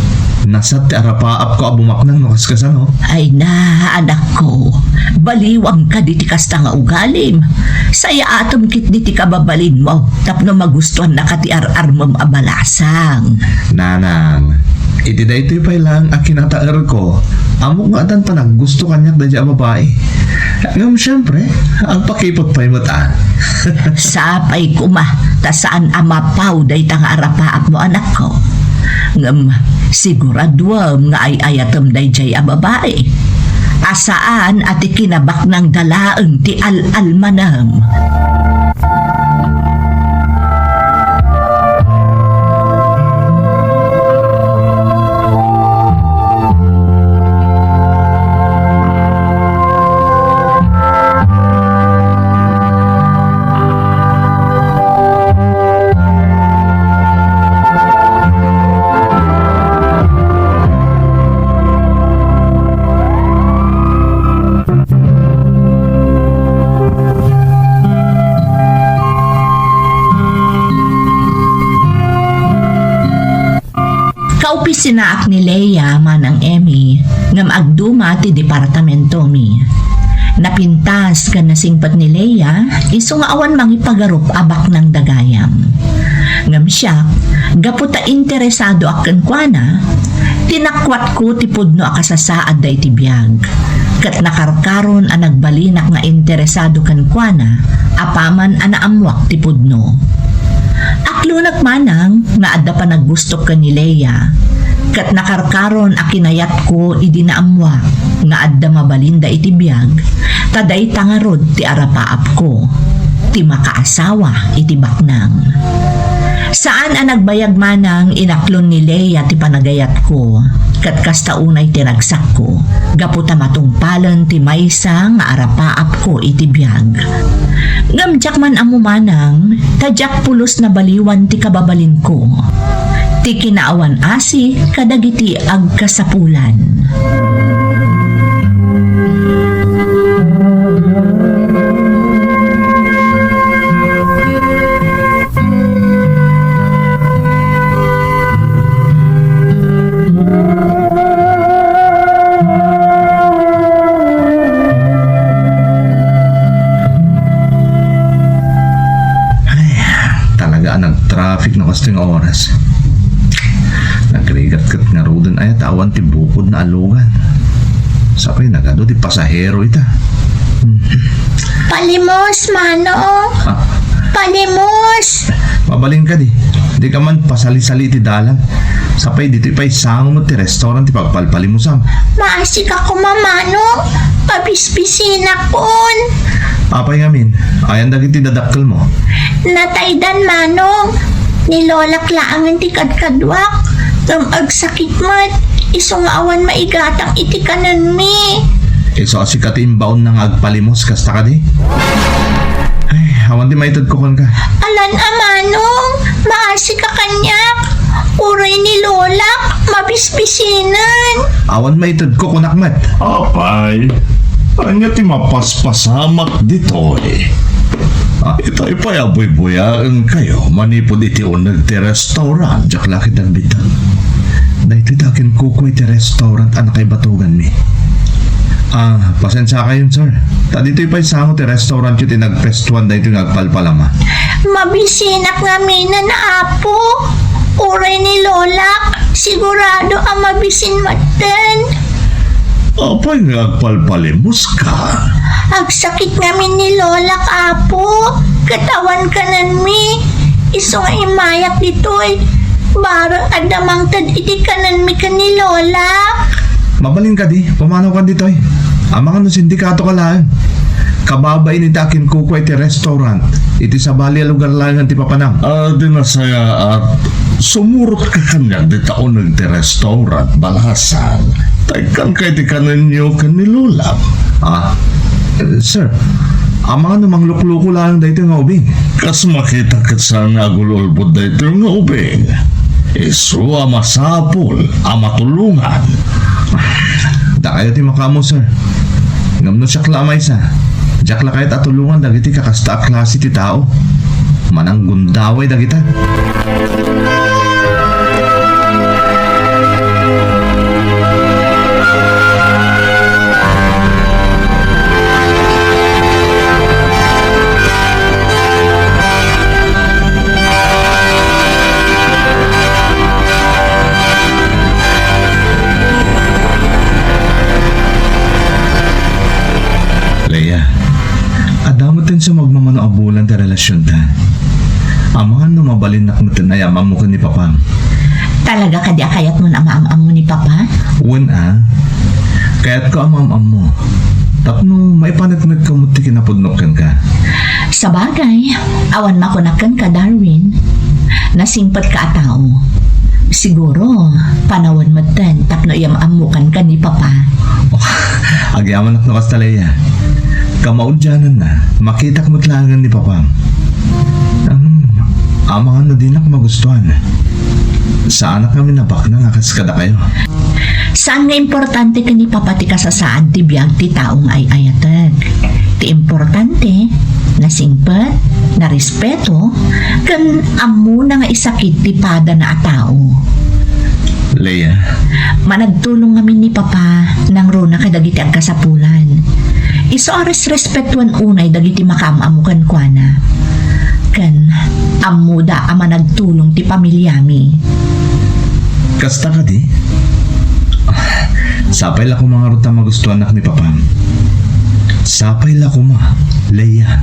Speaker 7: Nasa ti arapaap ko abumaknang nakaskasan,
Speaker 3: Ay na, anak ko. Baliwang ka diti kasta nga ugalim. Saya atom kit diti kababalin mo. Tapno magustuhan na kati ar-armam abalasang.
Speaker 7: Nanang, iti da ito'y pa lang ang kinataar ko. Amo nga atan pa gusto kanyak da dya babae. Ngam siyempre, ang pakipot pa'y mataan.
Speaker 3: Sapay kuma, ta saan amapaw day tang arapaap mo anak ko. Ngam, siguraduam nga ay ayatom day jay a babae. Asaan at ikinabak ng dalaang ti al-almanam. Sinaak ni Leia manang Emmy ngam agduma ti departamento mi. Napintas kan nasingpat ni Leia iso nga awan mangipagarup abak ng dagayam. Ngam siya gaputa interesado aken kuana tinakwat ko ti pudno akasasaad day ti biag. Kat nakarkaron ang nagbalinak nga interesado kan kuana apaman anaamwak ti pudno. Aklunak manang nga adda pa naggusto ka ni Leia. Kat nakarkaron a kinayat ko idinaamwa nga adda mabalinda iti biag taday tangarod ti arapaap ko. ti makaasawa iti baknang. Saan ang nagbayag manang inaklon ni Leia ti panagayat ko, kat kasta unay tinagsak ko, gaputa matungpalan ti maysa nga arapaap ko iti biyag. Gamjak man amo manang, tadyak pulos na baliwan ti kababalin ko. Ti kinaawan asi kadagiti agkasapulan.
Speaker 7: Nag-traffic na kasting oras. Nagrigat-kat nga rodan ay awan ti bukod na alugan. Sapay nagado ti pasahero ita.
Speaker 3: Palimos, Manong!
Speaker 7: Ah,
Speaker 3: Palimos!
Speaker 7: mabalin ka di. Di ka man pasali-sali ti dalan. Sapay dito ipay sango mo ti restaurant ti pagpalpali mo sam.
Speaker 3: Maasik ako, Manong! Pabispisinak kun!
Speaker 7: Apay ngamin, ayan dagiti dadakkel mo.
Speaker 3: Nataydan, Manong! Nilolak laangan ti kadkadwak. Agsakit mat. Isong awan maigatang iti kanan mi.
Speaker 7: Iso asikat imbaon nang agpalimos kasta ka di. Ay, awan di maitad ko ka.
Speaker 3: Alan, Manong! Maasik ka kanyak. Uray ni Lolak. Mabispisinan.
Speaker 7: Awan maitad ko kunakmat.
Speaker 2: Apay, anya ti mapaspasamak dito eh. Ito ipayaboy-boyaan kayo, manipod iti unag ti restaurant, jak lakit ang bitang. Dahil dakin kukoy ti restaurant anak kay batugan mi. Pasensya kayo, sir. Dito ipaisango ti restaurant yung tinagpestuan dahil yung nagpalpalama.
Speaker 3: Mabisinak nga mina na apo. Uray ni Lolak. Sigurado ang mabisin matan.
Speaker 2: Apay nagpalpalimos ka.
Speaker 3: Agsakit ngamin ni Lolak, apo. Katawan kanan mi. Iso nga imayak dito'y. Barang adamang tad iti kanan mi ka ni Lolak.
Speaker 7: Mabalin ka di, pumanaw ka dito eh. Ang mga sindikato ka lang. Kababay ni dakin kukoy ti restaurant. Iti sa bali lugar lang ti papanang.
Speaker 2: Di na saya at sumurot ka kanya di taon ng ti restaurant, balasan. Taykan kay ti kanan nyo kanilulap.
Speaker 7: Sir, ang mga namang lukluko lang dito nga ubing.
Speaker 2: Kas makita kat sa nagululbod na ito nga ubing. Isu masapul, matulungan.
Speaker 7: Da kayo ti makamo, sir. Ngamno siya klamay sa. Diyak la kahit atulungan dagiti kakasta klase ti tao. Manang gundaway dagita. Sa magmamano abulan ta relasyon ta. Amahan no mabalinak mo ay amam mo ka ni Papa.
Speaker 3: Talaga ka di akayat mo na amaam mo ni Papa?
Speaker 7: Kaya't ko amam mo. Tapno may panagmag ka mo ti kinapudnokan ka.
Speaker 3: Sa bagay, awan makunakan ka, Darwin. Nasingpat ka atao. Siguro, panawan mo tan tapno iyamamukan ka ni Papa.
Speaker 7: Agyaman ak no kastalaya. Kamaudyanan na, makita ka matlangan ni Papa. Amahan na din ako magustuhan. Saan na kami nabak na ngakaskada kayo?
Speaker 3: Saan nga importante ka ni Papa ti kasasaan ti biyag ti taong ay ayatag? Ti importante, na singpat, na respeto, kan amo na nga isakit ti pada na atao.
Speaker 7: Leia,
Speaker 3: managtulong kami ni Papa nang runa kadagiti ang kasapulan. Iso ares respetuan unay dagiti makamamukan kwa na. Kan amuda ama nagtulong ti pamilyami.
Speaker 7: Kasta ka di? Sapay la ko mga ruta magustuhan na ni Papa. Sapay la ko ma, Leia.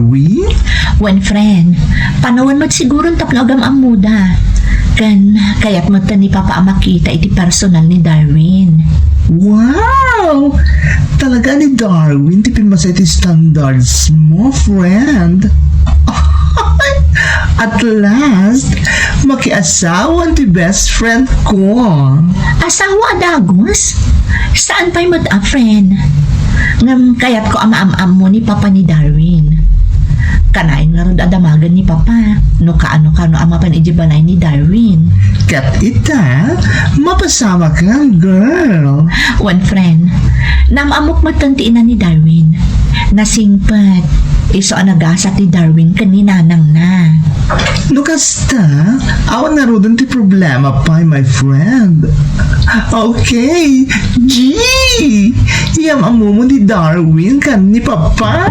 Speaker 2: Darwin?
Speaker 4: One friend, panahon mo siguro taplogam ang muda. Kan, kaya't mo ni Papa makita iti personal ni Darwin.
Speaker 2: Wow! Talaga ni Darwin, tipin masay ti standards mo, friend. At last, makiasawan ti best friend ko.
Speaker 4: Asawa adagos? Saan pa'y mo friend? Ngam kaya't ko ama-am mo ni Papa ni Darwin. Kanain nga rin adamagan ni Papa. No kaano-kano ama pan ijibanay ni Darwin.
Speaker 2: Kat ita, mapasama ka, girl.
Speaker 4: One friend, namamok matantiin na ni Darwin. Nasingpat. Iso anagasat ni Darwin kaninanang na.
Speaker 2: Lukasta, awan na rin ti problema pa, my friend. Okay, G! Iyam ang mumo ni Darwin kan ni Papa.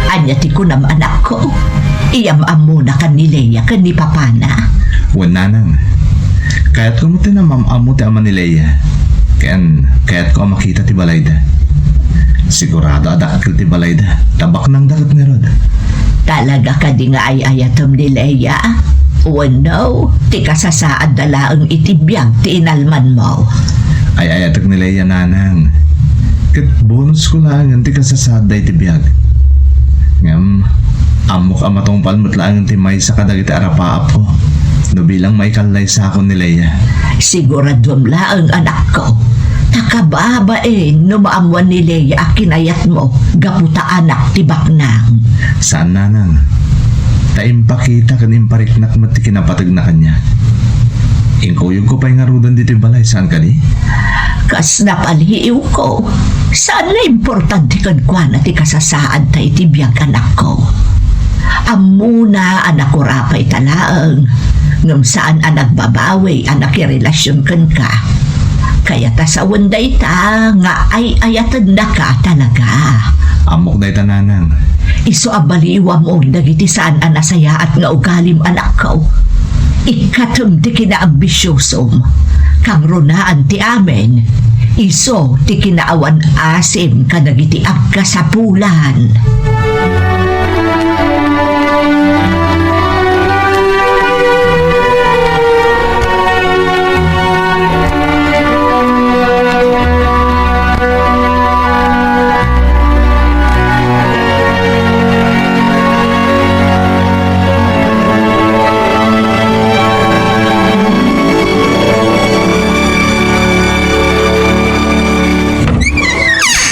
Speaker 4: Anyati ko nam anak ko. Iyam-am muna kan ni Leia kan ni Papa na.
Speaker 2: Wananang, kaya't ko mo tinamam-amo ti ama ni Leia. Kaya't ko makita ti balayda. Sigurado adakil ti balayda. Tabak ng dagat ni Rod.
Speaker 4: Talaga ka di nga ay ayatom ni Leia. Oh no, ti kasasaad dala ang itibiyag ti inalman mo.
Speaker 2: Ay ayatak ni Leia, nanang. Kat bonus ko lang ang ti kasasaday ti biyag. Ngam, amok amatong palmat lang ang ti may sa kadagiti arapaap ko. No bilang may kalay sa ako ni Leia.
Speaker 4: Siguradom la ang anak ko. Takababain no maamuan ni Leia akinayat mo. Gaputa anak ti baknang.
Speaker 2: Saan, nanang? Taimpakita kan impariknak mat ti kinapatag na kanya. Ingkuyog ko pa'y ngarudan dito balay. Saan ka di?
Speaker 4: Kas napaliiw ko. Saan na importante kan kwa na ti kasasaad ta itibiyag anak ko. Amuna anak ko rapay talaang. Ngam saan anak babawi anak irelasyon kan ka. Kaya tasawan day ta nga ay ayatan na ka talaga.
Speaker 2: Amok day tananang.
Speaker 4: Iso abaliwa mo dagiti saan anasaya at nga ugalim anak ko. Ikatum ti kinaambisyosom. Kang runaan ti amen. Iso ti kinaawan asim kadagiti agkasapulan.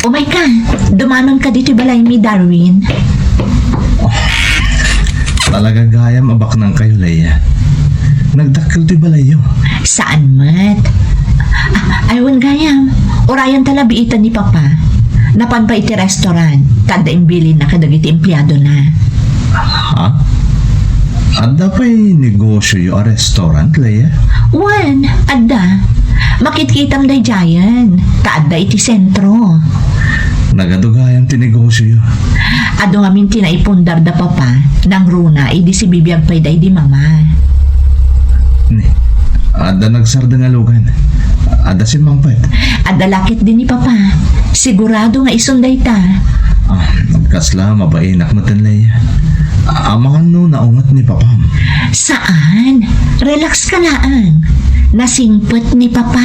Speaker 4: Oh my God, dumanon ka dito balay mi Darwin.
Speaker 2: Talaga gayam abak ng kayo, Leia. Nagdakil ti balayo.
Speaker 4: Saan mat? Aywan gayam. Orayan talabiitan ni Papa. Napan pa iti restaurant. Kada imbili na kadagiti empleyado na.
Speaker 2: Ha? Adda pa'y negosyo yung restaurant, Leia?
Speaker 4: Wan, adda. Makitkitam day jayan. Taadda iti sentro.
Speaker 2: Nagadugayam ti negosyo yun.
Speaker 4: Ado ngamin tinaipundar da Papa. Nang runa, idi si bibiyag pa'y day di mama.
Speaker 2: Ni, adda nagsarda nga lugan. Adda si Mangpet.
Speaker 4: Adda lakit din ni Papa. Sigurado nga isunday ta.
Speaker 2: Nagkasla, mabainak mo tan, Leia. Amangan no, naungat ni Papa.
Speaker 4: Saan? Relax ka lang. Nasingpot ni Papa.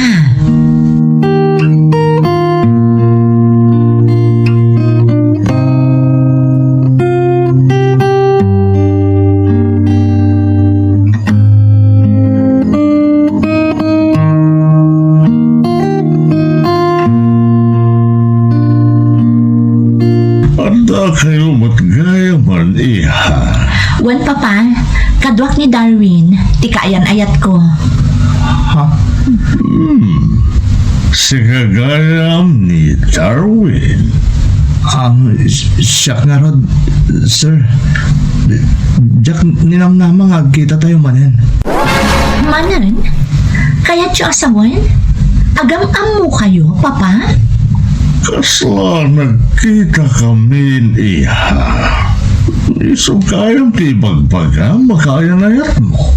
Speaker 2: Adda kayo matgayaman, iha.
Speaker 4: Wan Papa, kadwak ni Darwin, tikayan ayat ko.
Speaker 2: Ha? Sigagayam ni Darwin. Siya nga rod, sir. Jack, ninamnama nga kita tayo manin.
Speaker 4: Manan? Kaya Josamon, agam-am mo kayo, Papa?
Speaker 2: Kasla nagkita kami iha. Isugayang tibagbaga, makaya na yat mo.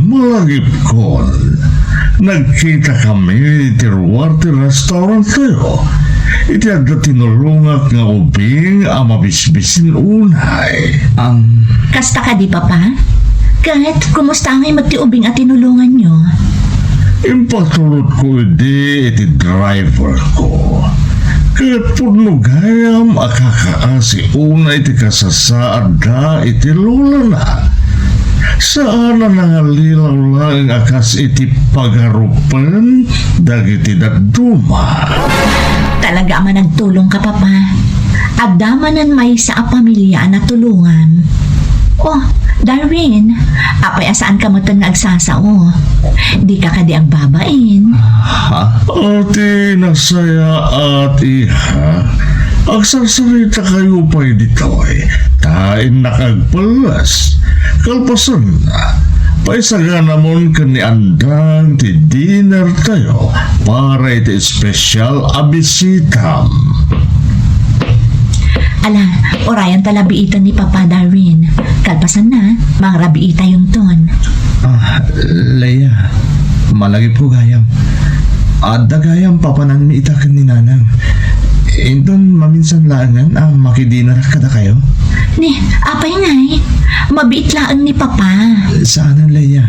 Speaker 2: Malagip ko. Nagkita kami iti Ruarte Restaurant tayo. Iti agda tinulungat nga ubing mabisbisin unay.
Speaker 4: Kasta ka di, Papa? Kahit kumusta ngay magtiubing at tinulungan nyo?
Speaker 2: Impatulot ko iti driver ko. Kaya puno gayam akakaasi unay iti kasasaad da iti lula na. Saan na nangalilaw lang akas iti pagarupan dagiti daduma.
Speaker 4: Talaga man nagtulong ka, Papa. Agdamanan may sa pamilya na tulungan. Oh, Darwin, apay asaan ka mo ito nagsasao? Di ka kadi ang babain.
Speaker 2: Ati nasaya at iha. Agsasarita kayo pa'y dito tain nakagpalas. Kalpasan na. Paisaga namon kani andang ti dinner tayo para iti special abisitam.
Speaker 4: Ala, orayan talabiitan ni Papa Darwin. Kalpasan na, mangrabiita yung ton.
Speaker 7: Leia, malagip ko gayam. Dagayam papanan mi itakan ni nanang. Indon maminsan laangan makidinar kada kayo?
Speaker 4: Ni, apay ngay. Mabiit laang ni Papa.
Speaker 7: Saan Leia?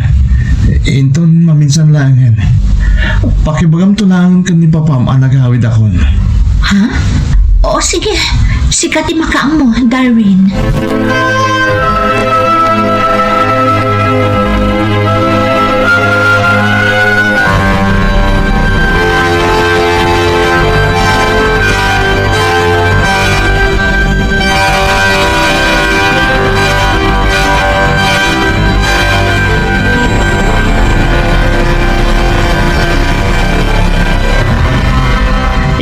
Speaker 7: Indon maminsan laangan. Pakibagam tulangan ka ni Papam nagawid akon.
Speaker 4: Ha? Oo, sige. Sikati makaang mo, Darwin.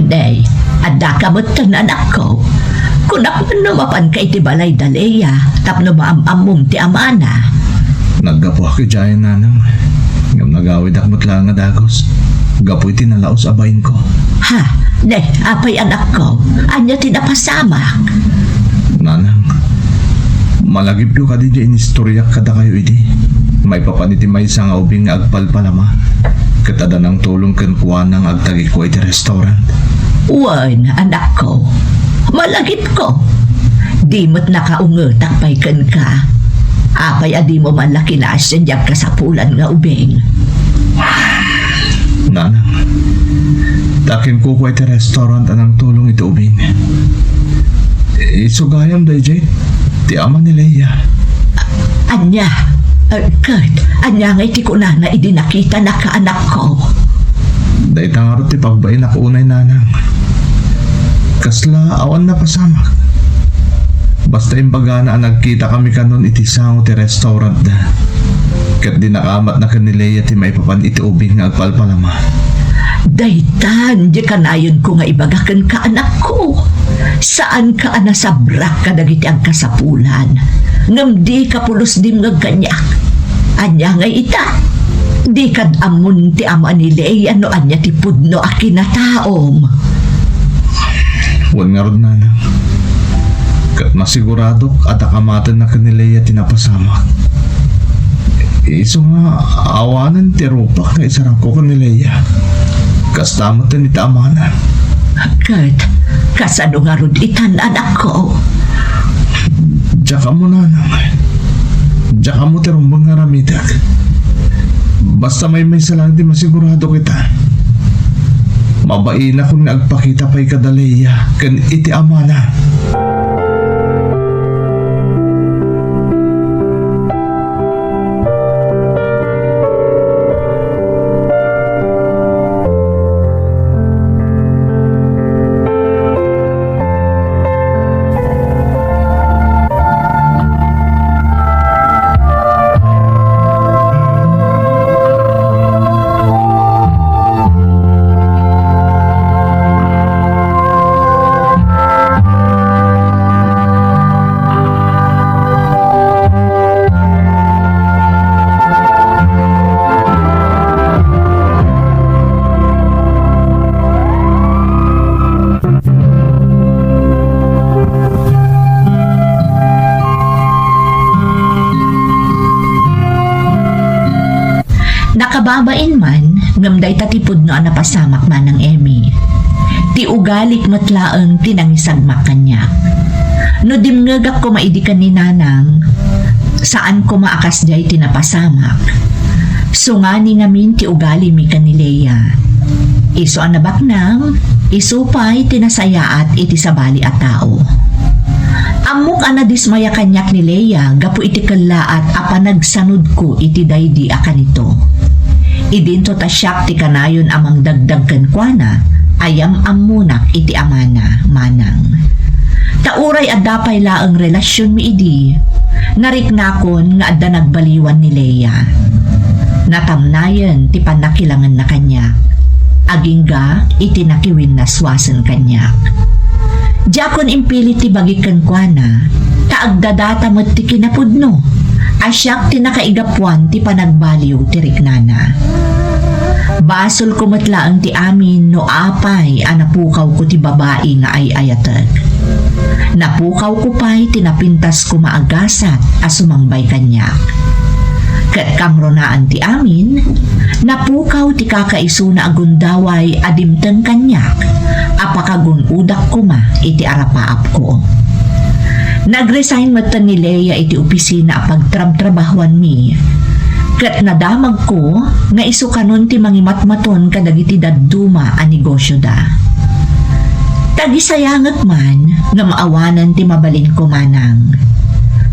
Speaker 4: Day, adda ka mo't anak ko. Kung ako numapan kay ti balay daleya, tapno maamamong ti amana.
Speaker 7: Naggapo ako dyan nanang. Ngam nagawid akmat lang nga dagos. Gapoy tinalaos abayin ko.
Speaker 4: Ha? Day, apay anak ko. Anya ti napasamak.
Speaker 7: Nanang, malagip yung kadidya inistoryak kada kayo idi. May papaniti may isang ubing nga agpalpalama. Katada ng tulong kan kuha ng agtagi ko iti restaurant.
Speaker 4: Wan, anak ko. Malagip ko. Di mo't nakaungutak pa'y kan ka. Apay adi mo man laki na asyadyak ka sa pulan nga ubing.
Speaker 7: Nanang, takin ko iti restaurant anang tulong iti ubing. Isugayam day Jay. Ti ama ni Leia.
Speaker 4: Anya, Kurt, anya nga iti kuna na idinakita na ka anak ko.
Speaker 7: Day tangarot ti pagbain ako unay nanang. Kasla awan na pasamak. Basta imbagana nagkita kami kanon iti sango ti restaurant da. Kat di nakamat na kanileya ti maipapan iti ubing nga agpalpalama.
Speaker 4: Daytan, di kanayon ko nga ibagakan ka anak ko. Saan ka anasabrak ka dagiti ang kasapulan? Ngam di ka pulos dim nga ganyak. Anya nga ita. Di kad amon ti ama ni Leia no anya ti pudno a kinataom.
Speaker 7: Huwag nga ron nanang. Kat masigurado at akamatan na kanileya tinapasamak. Iso nga awanan ti rupak na isarang ko kanileya. Kastamatan iti amanan.
Speaker 4: Kurt, kasano nga ron itan anak ko?
Speaker 7: Diyan ka mo nanang. Diyan ka mo ti rumbang nga ramidag. Basta may salang di masigurado kita. Mabain akong nagpakita pa'y kadaleya kan iti amana.
Speaker 4: Mababain man, ngamday tatipod no ang napasamak man ng Emmy. Ti ugalik matlaang tinangisagmak kanya. No dimngagak ko maidikan ni Nanang, saan ko maakas jay tinapasamak. Sungani ngamin ti ugali mi kanilea. Iso ang nabaknang, isupay tinasaya at iti sabali at tao. Amok ana dismaya kanyak ni Leia, gapu iti kalaat apanagsanod ko iti daydi akanito. Idinto tasyak ti kanayon amang dagdag kankwana, ayam amunak iti amana, manang. Tauray adapay laang relasyon mi idi, nariknakon nga adda nagbaliwan ni Leia. Natamnayan ti panakilangan na kanya, agingga iti nakiwin na swasan kanyak. Jakon impili ti bagikan kuana, kaagdadata mo't ti kinapudno, asyak ti nakaigapuan ti panagbaliw ti riknana. Basol ko matlaang ti amin no apay anapukaw ko ti babae nga ay ayatag. Napukaw ko pa'y tinapintas ko maagasat asumangbay kanyak. Kat kamronaan ti amin, napukaw ti kakaiso na agundaway adimteng kanyak, apakagun udak ko ma iti arapaap ko. Nagresign mata ni Leia iti opisina pagtrab-trabahuan mi, kat nadamag ko nga iso kanon ti mangimatmaton kadagiti dadduma a negosyo da. Tagisayangag man nga maawanan ti mabalin ko manang.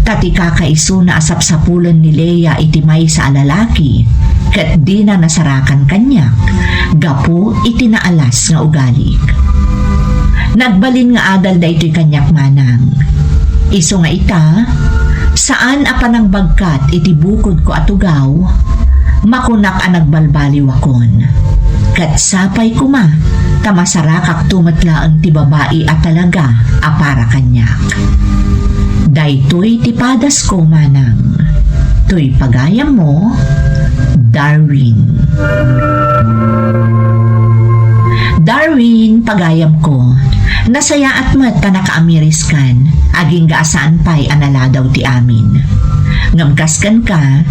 Speaker 4: Tati kakaiso na asapsapulan ni Leia iti may sa alalaki, kat di na nasarakan kanyak, gapo iti naalas nga ugalik. Nagbalin nga adal da ito'y kanyak manang. Iso nga ita, saan apanang bagkat iti bukod ko atugaw, makunak ang nagbalbaliw akon. Kat sapay kuma, tamasarakak tumatlaang ti babae at talaga apara kanyak. Daytoy tipadas ko manang, to'y pagayam mo, Darwin. Darwin, pagayam ko, nasaya at mat ta naka-Ameriskan, aging gaasaan pa'y analadaw ti amin. Ngamkaskan ka,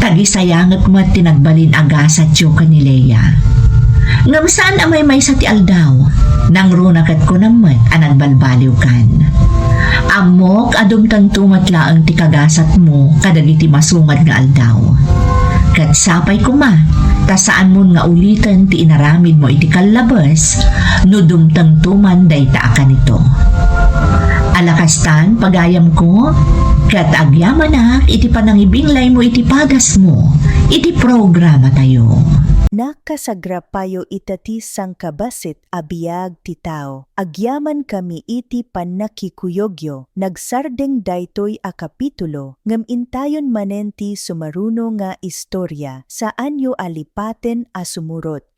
Speaker 4: tagisayangat mat tinagbalin agasat yo ka ni Leia. Ngam saan amay may sa ti aldaw, nang runakat ko namat anagbalbaliw kan. Amok adumtang tumatlaang ti kagasat mo kadagiti masungad nga aldaw. Kat sapay ko ma, ta saan mo nga ulitan ti inaramid mo iti kalabas, no dumtang tuman day taakan ito. Alakastan pagayam ko, kat agyaman na iti panangibinglay mo iti pagas mo, iti programa tayo.
Speaker 1: Nakasagrapayo itati sang kabasit abiyag ti tao. Agyaman kami iti panakikuyogyo. Nagsardeng daytoy a kapitulo ngem intayon manenti sumaruno nga istorya saan yo alipaten a sumurot.